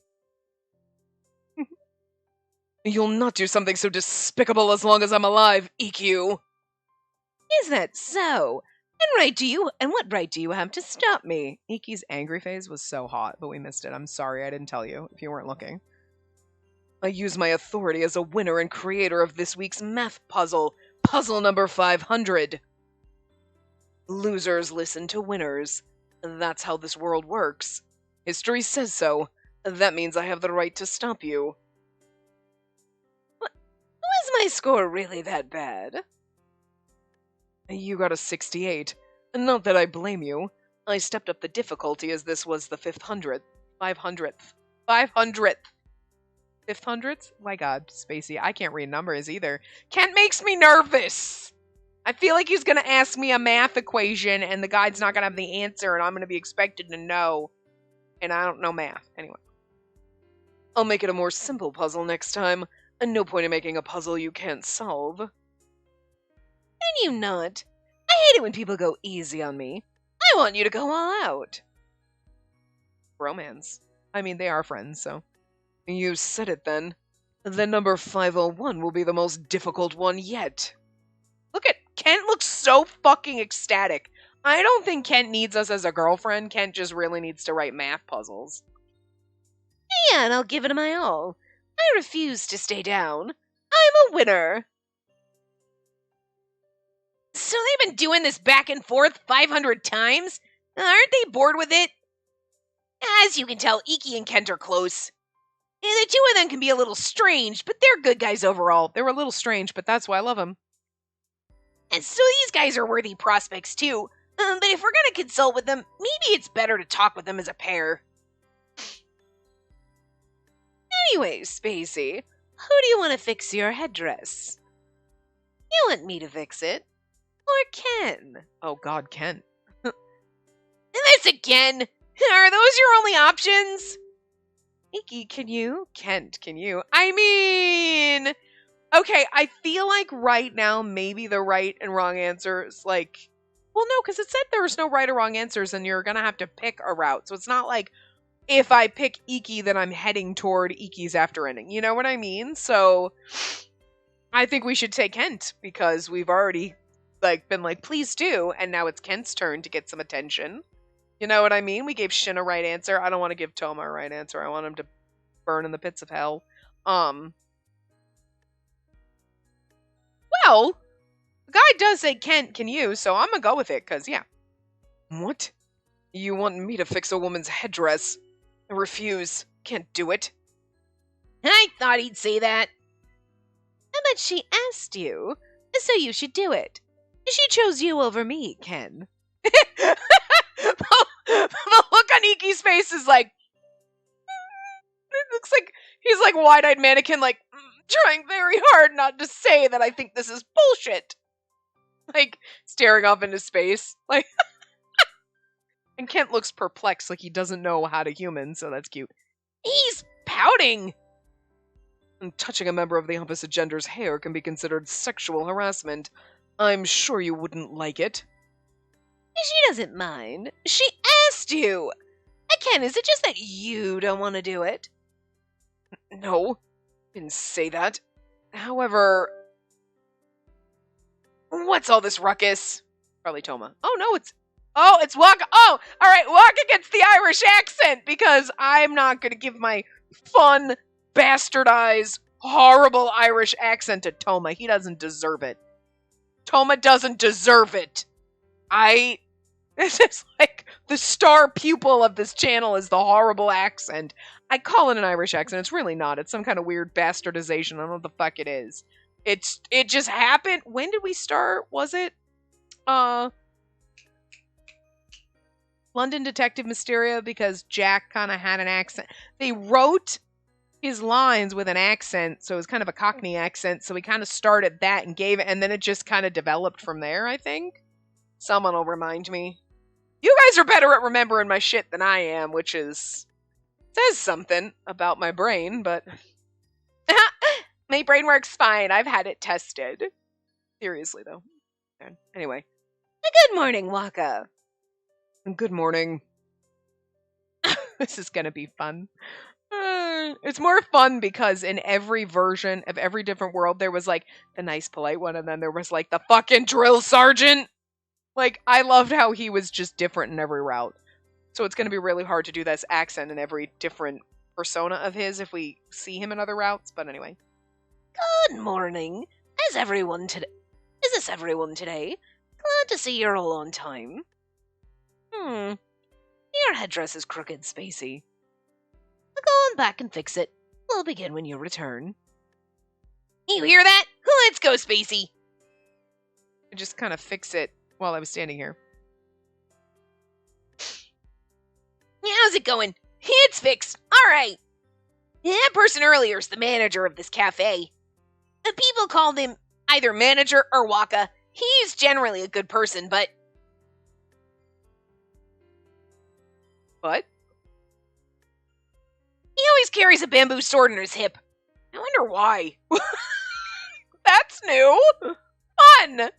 You'll not do something so despicable as long as I'm alive, Ikki. Is that so? And what right do you have to stop me? Ikki's angry face was so hot, but we missed it. I'm sorry I didn't tell you, if you weren't looking. I use my authority as a winner and creator of this week's math puzzle. Puzzle number 500. Losers listen to winners. That's how this world works. History says so. That means I have the right to stop you. Was my score really that bad? You got a 68. Not that I blame you. I stepped up the difficulty as this was the 500th. 500th. 500th? My god, Spacey. I can't read numbers either. Kent makes me nervous! I feel like he's gonna ask me a math equation and the guide's not gonna have the answer and I'm gonna be expected to know. And I don't know math. Anyway. I'll make it a more simple puzzle next time. And no point in making a puzzle you can't solve. Can you not? I hate it when people go easy on me. I want you to go all out. Romance. I mean, they are friends, so... You said it then. Then number 501 will be the most difficult one yet. Look at... Kent looks so fucking ecstatic. I don't think Kent needs us as a girlfriend. Kent just really needs to write math puzzles. Yeah, and I'll give it my all. I refuse to stay down. I'm a winner. So they've been doing this back and forth 500 times? Aren't they bored with it? As you can tell, Ikki and Kent are close. And the two of them can be a little strange, but they're good guys overall. They're a little strange, but that's why I love them. And so these guys are worthy prospects too. But if we're gonna consult with them, maybe it's better to talk with them as a pair. Anyways, Spacey, who do you want to fix your headdress? You want me to fix it? Or Ken? Oh god, Ken. And this again! Are those your only options? Ikki, can you? Kent, can you? I mean... Okay, I feel like right now, maybe the right and wrong answers, Well, no, because it said there was no right or wrong answers, and you're gonna have to pick a route. So it's not like, if I pick Ikki, then I'm heading toward Ikki's after ending. You know what I mean? So, I think we should take Kent, because we've already, been please do, and now it's Kent's turn to get some attention. You know what I mean? We gave Shin a right answer. I don't want to give Toma a right answer. I want him to burn in the pits of hell. Well, the guy does say Kent, can you? So I'm gonna go with it, because, yeah. What? You want me to fix a woman's headdress? I refuse. Can't do it. I thought he'd say that. But she asked you, so you should do it. She chose you over me, Ken. The look on Ikki's face is like... It looks like he's wide-eyed mannequin, trying very hard not to say that I think this is bullshit. Staring off into space. And Kent looks perplexed, he doesn't know how to human, so that's cute. He's pouting! And touching a member of the opposite gender's hair can be considered sexual harassment. I'm sure you wouldn't like it. She doesn't mind. She asked you! Ken, is it just that you don't want to do it? No, didn't say that. However... What's all this ruckus? Probably Toma. Oh, no, it's Waka. Oh, alright, Waka gets the Irish accent, because I'm not going to give my fun, bastardized, horrible Irish accent to Toma. He doesn't deserve it. Toma doesn't deserve it. This is the star pupil of this channel is the horrible accent. I call it an Irish accent. It's really not. It's some kind of weird bastardization. I don't know what the fuck it is. it just happened. When did we start? Was it London Detective Mysteria? Because Jack kind of had an accent. They wrote his lines with an accent, so it was kind of a Cockney accent, so we kind of started that and gave it, and then it just kind of developed from there, I think. Someone will remind me. You guys are better at remembering my shit than I am, which is says something about my brain, but my brain works fine. I've had it tested. Seriously, though. Anyway. Good morning, Waka. Good morning. This is gonna be fun. It's more fun because in every version of every different world, there was like the nice, polite one, and then there was like the fucking drill sergeant. Like, I loved how he was just different in every route. So it's gonna be really hard to do this accent in every different persona of his if we see him in other routes. But anyway. Good morning. Is this everyone today? Glad to see you're all on time. Your headdress is crooked, Spacey. I'll go on back and fix it. We'll begin when you return. You hear that? Let's go, Spacey. I just kind of fix it while I was standing here. How's it going? It's fixed. All right. That person earlier is the manager of this cafe. The people called him either manager or Waka. He's generally a good person, but... What? He always carries a bamboo sword in his hip. I wonder why. That's new. Fun. That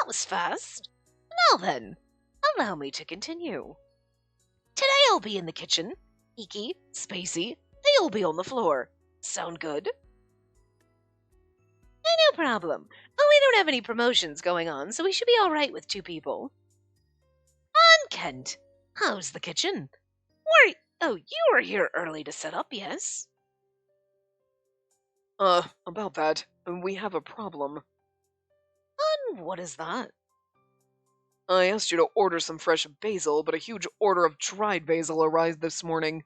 was fast. Now then, allow me to continue. Today I'll be in the kitchen. Ikki, Spacey, they'll be on the floor. Sound good? No problem. Oh, we don't have any promotions going on, so we should be alright with 2 people. And Kent, how's the kitchen? You were here early to set up, yes? About that, we have a problem. And what is that? I asked you to order some fresh basil, but a huge order of dried basil arrived this morning.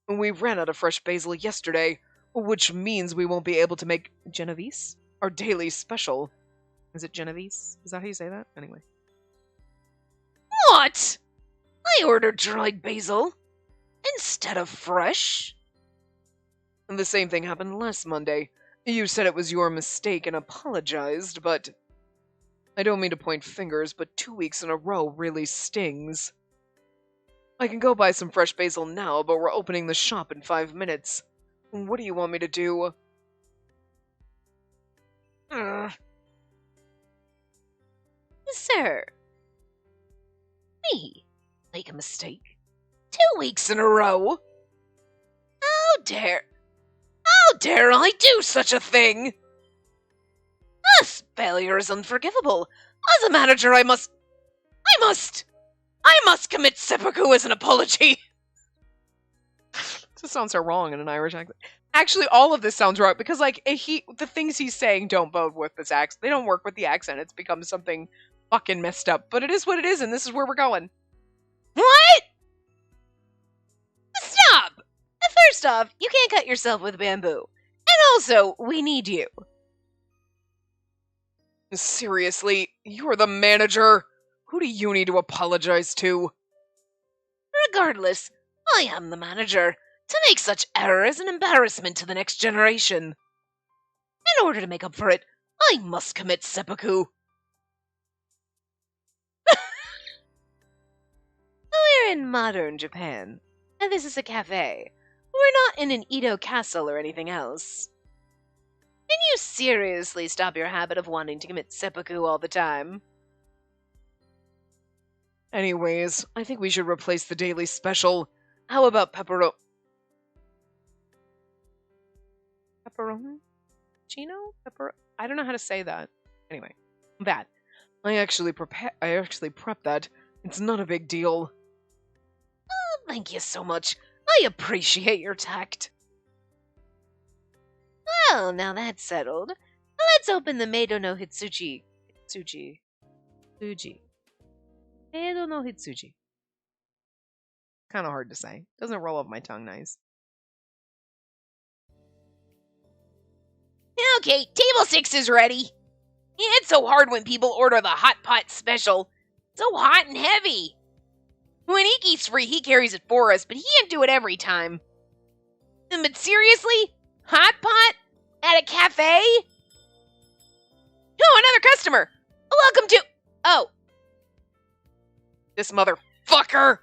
We ran out of fresh basil yesterday, which means we won't be able to make Genovese, our daily special. Is it Genovese? Is that how you say that? Anyway. What? I ordered dried basil instead of fresh. And the same thing happened last Monday. You said it was your mistake and apologized, but... I don't mean to point fingers, but 2 weeks in a row really stings. I can go buy some fresh basil now, but we're opening the shop in 5 minutes. What do you want me to do? Sir. Me? Make a mistake? 2 weeks in a row? How dare I do such a thing? This failure is unforgivable. As a manager, I must commit seppuku as an apology. This sounds so wrong in an Irish accent. Actually, all of this sounds wrong because, like, the things he's saying don't bode with this accent. They don't work with the accent. It's become something fucking messed up. But it is what it is, and this is where we're going. What? Stop! First off, you can't cut yourself with bamboo. And also, we need you. Seriously, you're the manager. Who do you need to apologize to? Regardless, I am the manager. To make such error is an embarrassment to the next generation. In order to make up for it, I must commit seppuku. We're in modern Japan, and this is a cafe. We're not in an Edo castle or anything else. Can you seriously stop your habit of wanting to commit seppuku all the time? Anyways, I think we should replace the daily special. How about pepperoni? I don't know how to say that. Anyway, that. I actually prepped that. It's not a big deal. Oh, thank you so much. I appreciate your tact. Well, now that's settled. Let's open the Meido no Hitsuji. Meido no Hitsuji. Kind of hard to say. Doesn't roll off my tongue nice. Okay, table 6 is ready. It's so hard when people order the hot pot special. So hot and heavy. When Ikki's free, he carries it for us, but he can't do it every time. But seriously? Hot pot? At a cafe? Oh, another customer! Welcome to... Oh. This motherfucker!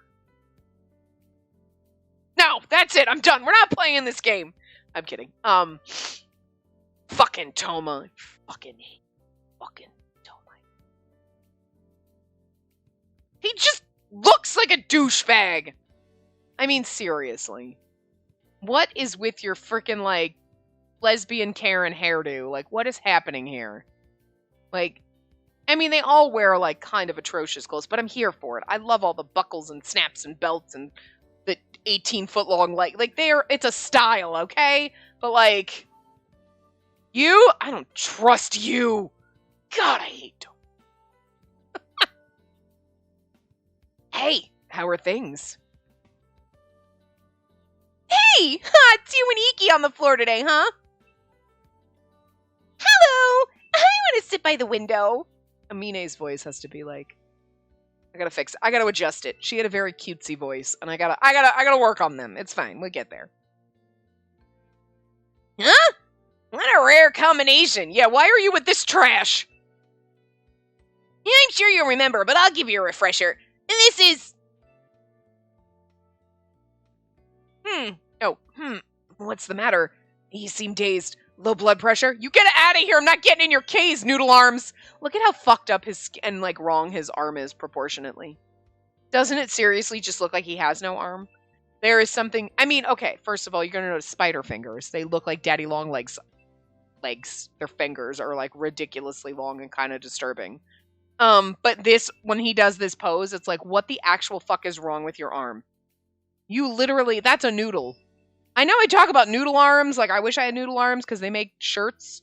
No, that's it, I'm done. We're not playing this game. I'm kidding. Fucking Toma. Fucking Toma. He just looks like a douchebag. I mean, seriously. What is with your freaking, like, lesbian Karen hairdo? Like, what is happening here? Like, I mean, they all wear, like, kind of atrocious clothes, but I'm here for it. I love all the buckles and snaps and belts and the 18-foot long, like, it's a style, okay? But, like, you? I don't trust you. God, I hate them. Hey, how are things? Hey! It's you and Ikki on the floor today, huh? Hello! I want to sit by the window. Amine's voice has to be like, I gotta adjust it. She had a very cutesy voice, and I gotta work on them. It's fine, we'll get there. Huh? What a rare combination. Yeah, why are you with this trash? Yeah, I'm sure you'll remember, but I'll give you a refresher. And this is... What's the matter? He seemed dazed. Low blood pressure? You get out of here! I'm not getting in your case, noodle arms! Look at how fucked up his and, like, wrong his arm is proportionately. Doesn't it seriously just look like he has no arm? There is something... I mean, okay, first of all, you're gonna notice spider fingers. They look like daddy long legs. Their fingers are, like, ridiculously long and kind of disturbing. But this, when he does this pose, it's like, what the actual fuck is wrong with your arm? You literally... That's a noodle. I know I talk about noodle arms, like, I wish I had noodle arms, because they make shirts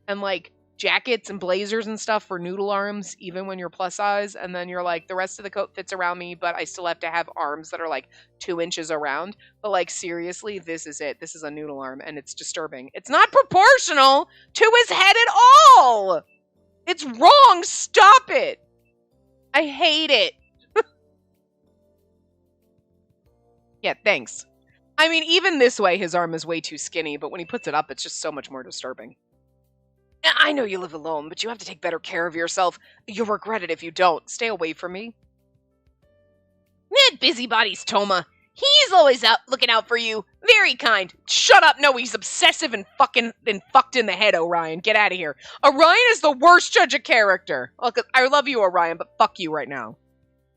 and, like, jackets and blazers and stuff for noodle arms, even when you're plus size, and then you're like, the rest of the coat fits around me, but I still have to have arms that are, like, 2 inches around. But, like, seriously, this is it. This is a noodle arm, and it's disturbing. It's not proportional to his head at all! It's wrong! Stop it! I hate it! Yeah, thanks. I mean, even this way, his arm is way too skinny, but when he puts it up, it's just so much more disturbing. I know you live alone, but you have to take better care of yourself. You'll regret it if you don't. Stay away from me. That busybody's Toma. He's always out looking out for you. Very kind. Shut up! No, he's obsessive and fucked in the head, Orion. Get out of here. Orion is the worst judge of character. Look, I love you, Orion, but fuck you right now.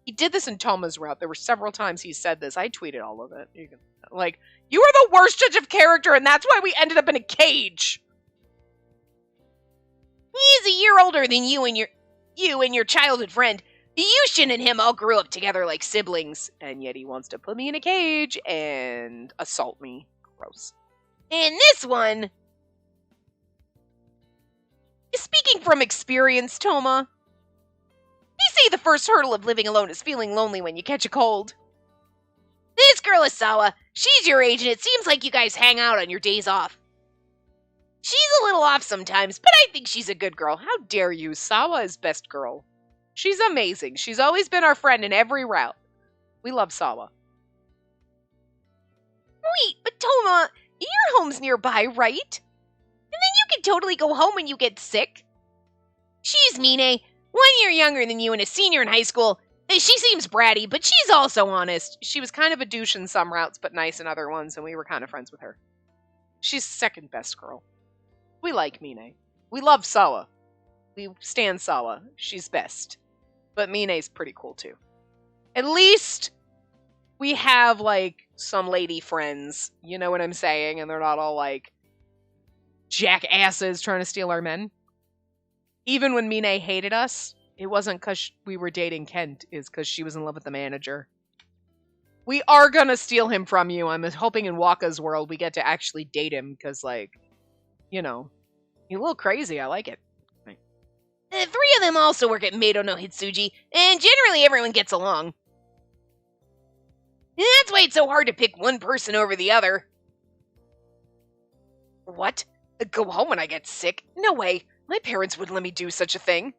He did this in Toma's route. There were several times he said this. I tweeted all of it. You are the worst judge of character, and that's why we ended up in a cage. He's a year older than you and your childhood friend. You, Shin, and him all grew up together like siblings, and yet he wants to put me in a cage and assault me. Gross. And this one... Speaking from experience, Toma, they say the first hurdle of living alone is feeling lonely when you catch a cold. This girl is Sawa. She's your age, and it seems like you guys hang out on your days off. She's a little off sometimes, but I think she's a good girl. How dare you? Sawa is best girl. She's amazing. She's always been our friend in every route. We love Sawa. Wait, but Toma, your home's nearby, right? And then you can totally go home when you get sick. She's Mine, 1 year younger than you and a senior in high school. She seems bratty, but she's also honest. She was kind of a douche in some routes, but nice in other ones, and we were kind of friends with her. She's second best girl. We like Mine. We love Sawa. We stand Sawa. She's best. But Mine's pretty cool, too. At least we have, like, some lady friends. You know what I'm saying? And they're not all, like, jackasses trying to steal our men. Even when Mine hated us, it wasn't because we were dating Kent. It's because she was in love with the manager. We are gonna steal him from you. I'm hoping in Waka's world we get to actually date him. Because, like, you know, he's a little crazy. I like it. Right. 3 of them also work at Meido no Hitsuji. And generally everyone gets along. That's why it's so hard to pick one person over the other. What? Go home when I get sick? No way. My parents wouldn't let me do such a thing.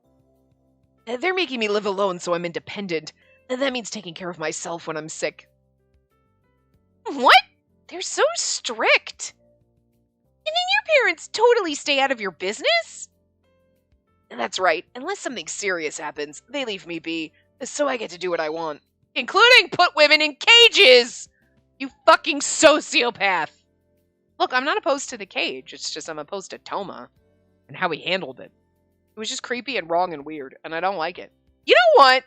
They're making me live alone so I'm independent. That means taking care of myself when I'm sick. What? They're so strict. And then your parents totally stay out of your business? That's right. Unless something serious happens, they leave me be, so I get to do what I want. Including put women in cages! You fucking sociopath! Look, I'm not opposed to the cage. It's just I'm opposed to Toma and how he handled it. It was just creepy and wrong and weird, and I don't like it. You know what?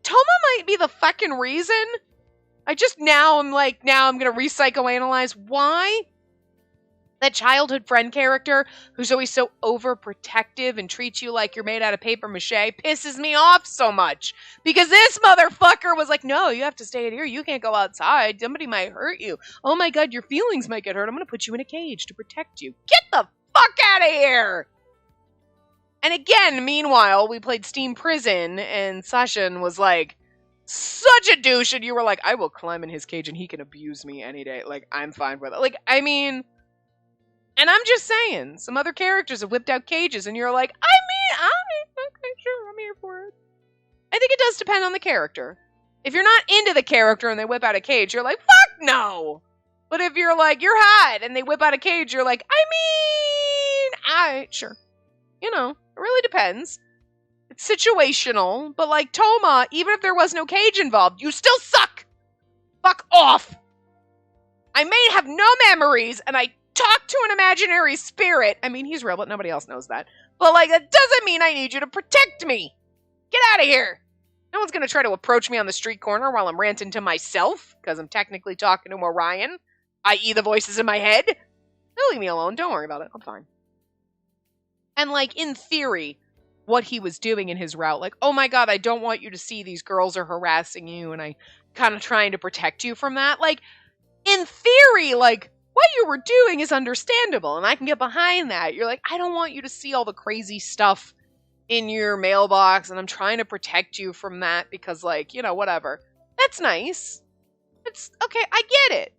Toma might be the fucking reason. I'm gonna re-psychoanalyze why that childhood friend character who's always so overprotective and treats you like you're made out of paper mache pisses me off so much. Because this motherfucker was like, no, you have to stay in here. You can't go outside. Somebody might hurt you. Oh my god, your feelings might get hurt. I'm gonna put you in a cage to protect you. Get the fuck out of here! And again, meanwhile, we played Steam Prison, and Sashin was like, such a douche, and you were like, I will climb in his cage and he can abuse me any day. Like, I'm fine with it. Like, I mean, and I'm just saying, some other characters have whipped out cages, and you're like, okay, sure, I'm here for it. I think it does depend on the character. If you're not into the character and they whip out a cage, you're like, fuck no! But if you're like, you're hot, and they whip out a cage, you're like, alright, sure. You know, it really depends. It's situational, but like Toma, even if there was no cage involved, you still suck! Fuck off! I may have no memories, and I talk to an imaginary spirit. I mean, he's real, but nobody else knows that. But like, that doesn't mean I need you to protect me! Get out of here! No one's gonna try to approach me on the street corner while I'm ranting to myself, because I'm technically talking to Orion, i.e. the voices in my head. They'll leave me alone, don't worry about it, I'm fine. And like, in theory, what he was doing in his route, like, oh my god, I don't want you to see these girls are harassing you, and I kind of trying to protect you from that. Like, in theory, like, what you were doing is understandable, and I can get behind that. You're like, I don't want you to see all the crazy stuff in your mailbox, and I'm trying to protect you from that because, like, you know, whatever. That's nice. It's, okay, I get it.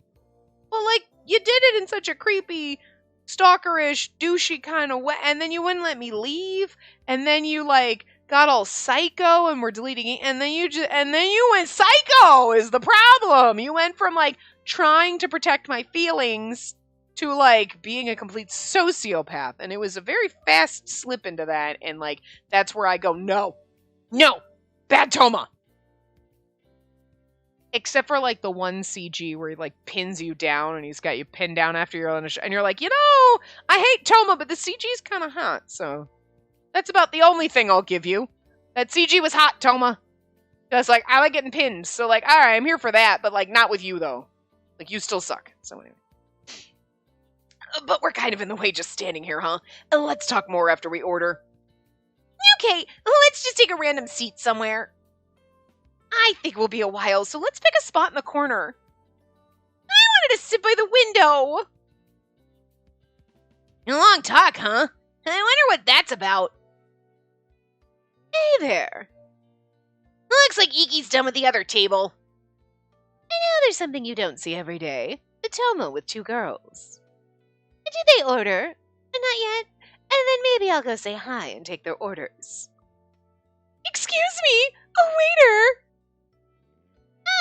Well, like, you did it in such a creepy, stalkerish, douchey kind of way, and then you wouldn't let me leave, and then you, like, got all psycho and were deleting it, and then you went psycho is the problem. You went from, like, trying to protect my feelings to, like, being a complete sociopath, and it was a very fast slip into that, and, like, that's where I go, no, bad Toma. Except for, like, the one CG where he, like, pins you down and he's got you pinned down after you're on a show. And you're like, you know, I hate Toma, but the CG's kind of hot. So that's about the only thing I'll give you. That CG was hot, Toma. Just like, I like getting pinned. So, like, all right, I'm here for that. But, like, not with you, though. Like, you still suck. So, anyway. But we're kind of in the way just standing here, huh? Let's talk more after we order. Okay, let's just take a random seat somewhere. I think we'll be a while, so let's pick a spot in the corner. I wanted to sit by the window. A long talk, huh? I wonder what that's about. Hey there. Looks like Ikki's done with the other table. I know there's something you don't see every day. The Toma with 2 girls. Did they order? Not yet. And then maybe I'll go say hi and take their orders. Excuse me, a waiter!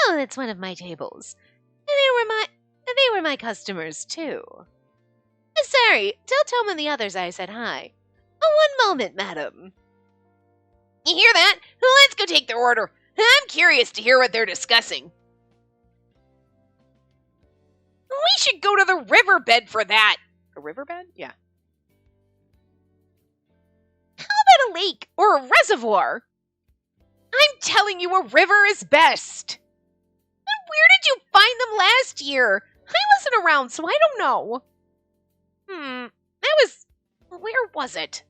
Oh, that's one of my tables. They were my customers, too. Sorry, tell Toma and the others I said hi. Oh, one moment, madam. You hear that? Let's go take their order. I'm curious to hear what they're discussing. We should go to the riverbed for that. A riverbed? Yeah. How about a lake or a reservoir? I'm telling you, a river is best. Where did you find them last year? I wasn't around, so I don't know. Where was it?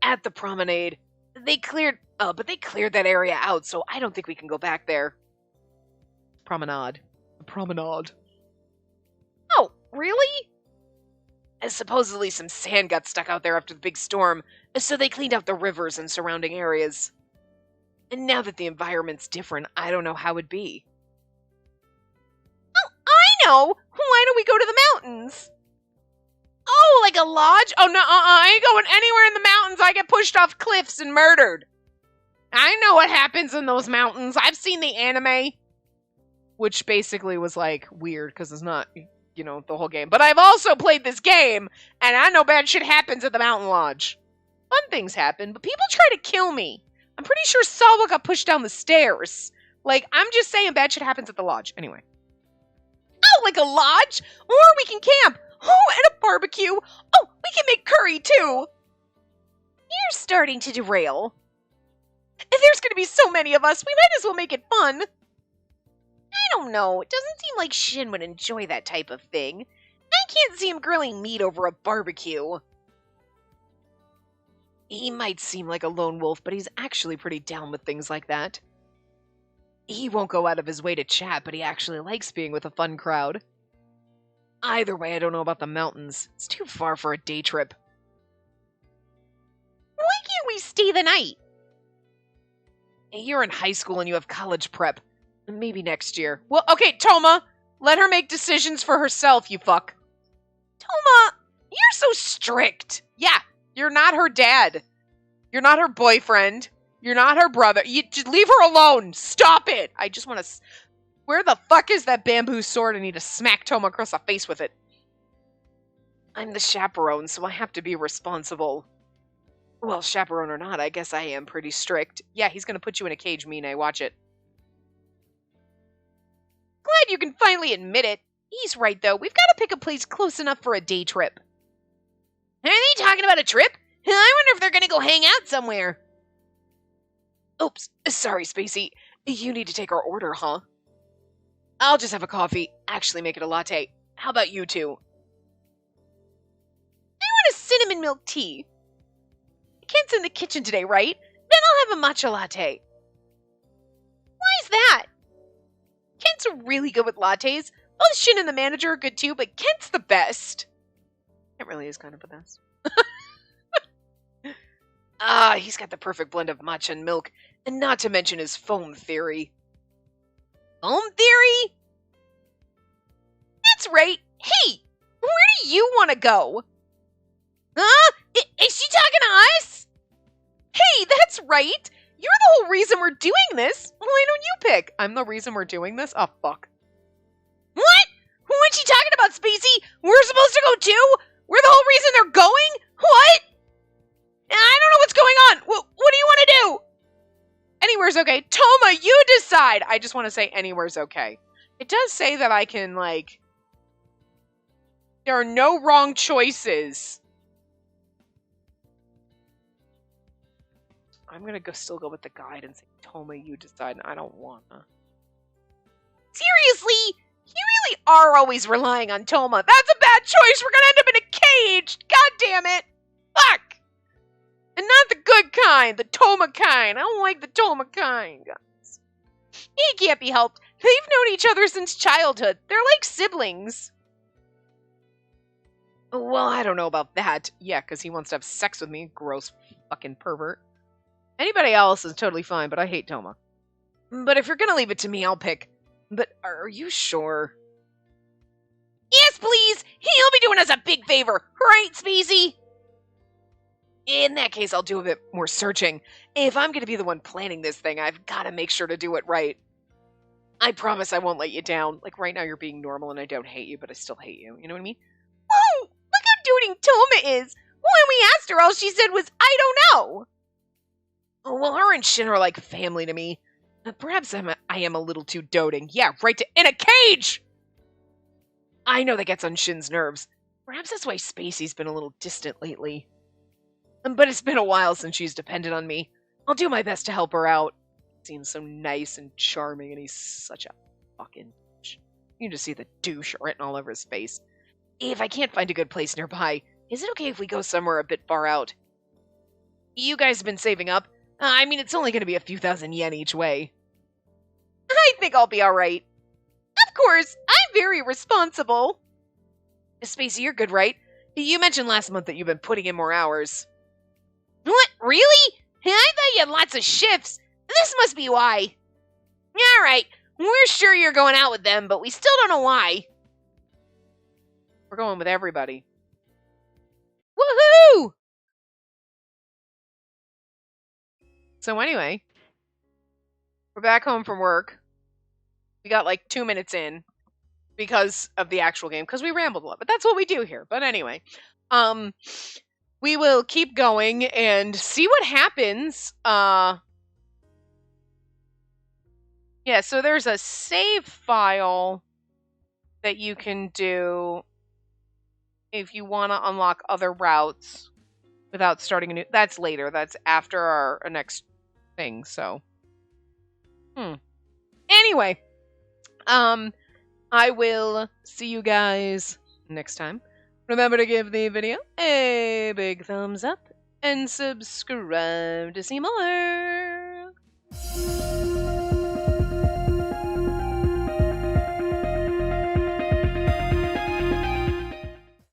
At the promenade. They cleared that area out, so I don't think we can go back there. Promenade. Oh, really? Supposedly some sand got stuck out there after the big storm, so they cleaned out the rivers and surrounding areas. And now that the environment's different, I don't know how it'd be. Oh, I know! Why don't we go to the mountains? a lodge? Oh, no, I ain't going anywhere in the mountains. I get pushed off cliffs and murdered. I know what happens in those mountains. I've seen the anime. Which basically was, like, weird, because it's not, you know, the whole game. But I've also played this game, and I know bad shit happens at the mountain lodge. Fun things happen, but people try to kill me. I'm pretty sure Salwa got pushed down the stairs. Like, I'm just saying bad shit happens at the lodge. Anyway. Oh, like a lodge? Or we can camp. Oh, and a barbecue. Oh, we can make curry, too. You're starting to derail. There's going to be so many of us, we might as well make it fun. I don't know. It doesn't seem like Shin would enjoy that type of thing. I can't see him grilling meat over a barbecue. He might seem like a lone wolf, but he's actually pretty down with things like that. He won't go out of his way to chat, but he actually likes being with a fun crowd. Either way, I don't know about the mountains. It's too far for a day trip. Why can't we stay the night? You're in high school and you have college prep. Maybe next year. Well, okay, Toma, let her make decisions for herself, you fuck. Toma, you're so strict. Yeah, you're not her dad. You're not her boyfriend. You're not her brother. You just leave her alone. Stop it. I just want to... Where the fuck is that bamboo sword? I need to smack Toma across the face with it. I'm the chaperone, so I have to be responsible. Well, chaperone or not, I guess I am pretty strict. Yeah, he's gonna put you in a cage, Mine. Watch it. Glad you can finally admit it. He's right, though. We've got to pick a place close enough for a day trip. Are they talking about a trip? I wonder if they're going to go hang out somewhere. Oops, sorry, Spacey. You need to take our order, huh? I'll just have a coffee. Actually, make it a latte. How about you two? I want a cinnamon milk tea. Kent's in the kitchen today, right? Then I'll have a matcha latte. Why is that? Kent's really good with lattes. Both Shin and the manager are good too, but Kent's the best. It really is kind of the best. He's got the perfect blend of matcha and milk, and not to mention his foam theory. Foam theory? That's right. Hey, where do you want to go? Huh? Is she talking to us? Hey, that's right. You're the whole reason we're doing this. Why don't you pick? I'm the reason we're doing this? Oh, fuck. What? What's she talking about, Spacey? We're supposed to go too? We're the whole reason they're going? What? I don't know what's going on. What do you want to do? Anywhere's okay. Toma, you decide. I just want to say anywhere's okay. It does say that I can, like... There are no wrong choices. I'm gonna still go with the guide and say, Toma, you decide, and I don't wanna. Seriously? You really are always relying on Toma. That's a bad choice. We're gonna end up in a cage. God damn it. Fuck. And not the good kind, the Toma kind. I don't like the Toma kind, guys. It can't be helped. They've known each other since childhood. They're like siblings. Well, I don't know about that. Yeah, because he wants to have sex with me. Gross fucking pervert. Anybody else is totally fine, but I hate Toma. But if you're gonna leave it to me, I'll pick. But are you sure? Yes, please! He'll be doing us a big favor. Right, Spacey? In that case, I'll do a bit more searching. If I'm gonna be the one planning this thing, I've gotta make sure to do it right. I promise I won't let you down. Like, right now you're being normal and I don't hate you, but I still hate you. You know what I mean? Whoa! Look how doting Toma is! When we asked her, all she said was, I don't know! Well, her and Shin are like family to me. Perhaps I am a little too doting. Yeah, right in a cage! I know that gets on Shin's nerves. Perhaps that's why Spacey's been a little distant lately. But it's been a while since she's depended on me. I'll do my best to help her out. He seems so nice and charming, and he's such a fucking douche. You can just see the douche written all over his face. If I can't find a good place nearby, is it okay if we go somewhere a bit far out? You guys have been saving up. I mean, it's only going to be a few thousand yen each way. I think I'll be alright. Of course, I'm very responsible. Spacey, you're good, right? You mentioned last month that you've been putting in more hours. What? Really? I thought you had lots of shifts. This must be why. Alright, we're sure you're going out with them, but we still don't know why. We're going with everybody. So anyway, we're back home from work. We got like 2 minutes in because of the actual game, because we rambled a lot, but that's what we do here. But anyway, we will keep going and see what happens. Yeah, so there's a save file that you can do if you want to unlock other routes without starting a new. That's later. That's after our next thing. So, Anyway, I will see you guys next time. Remember to give the video a big thumbs up and subscribe to see more.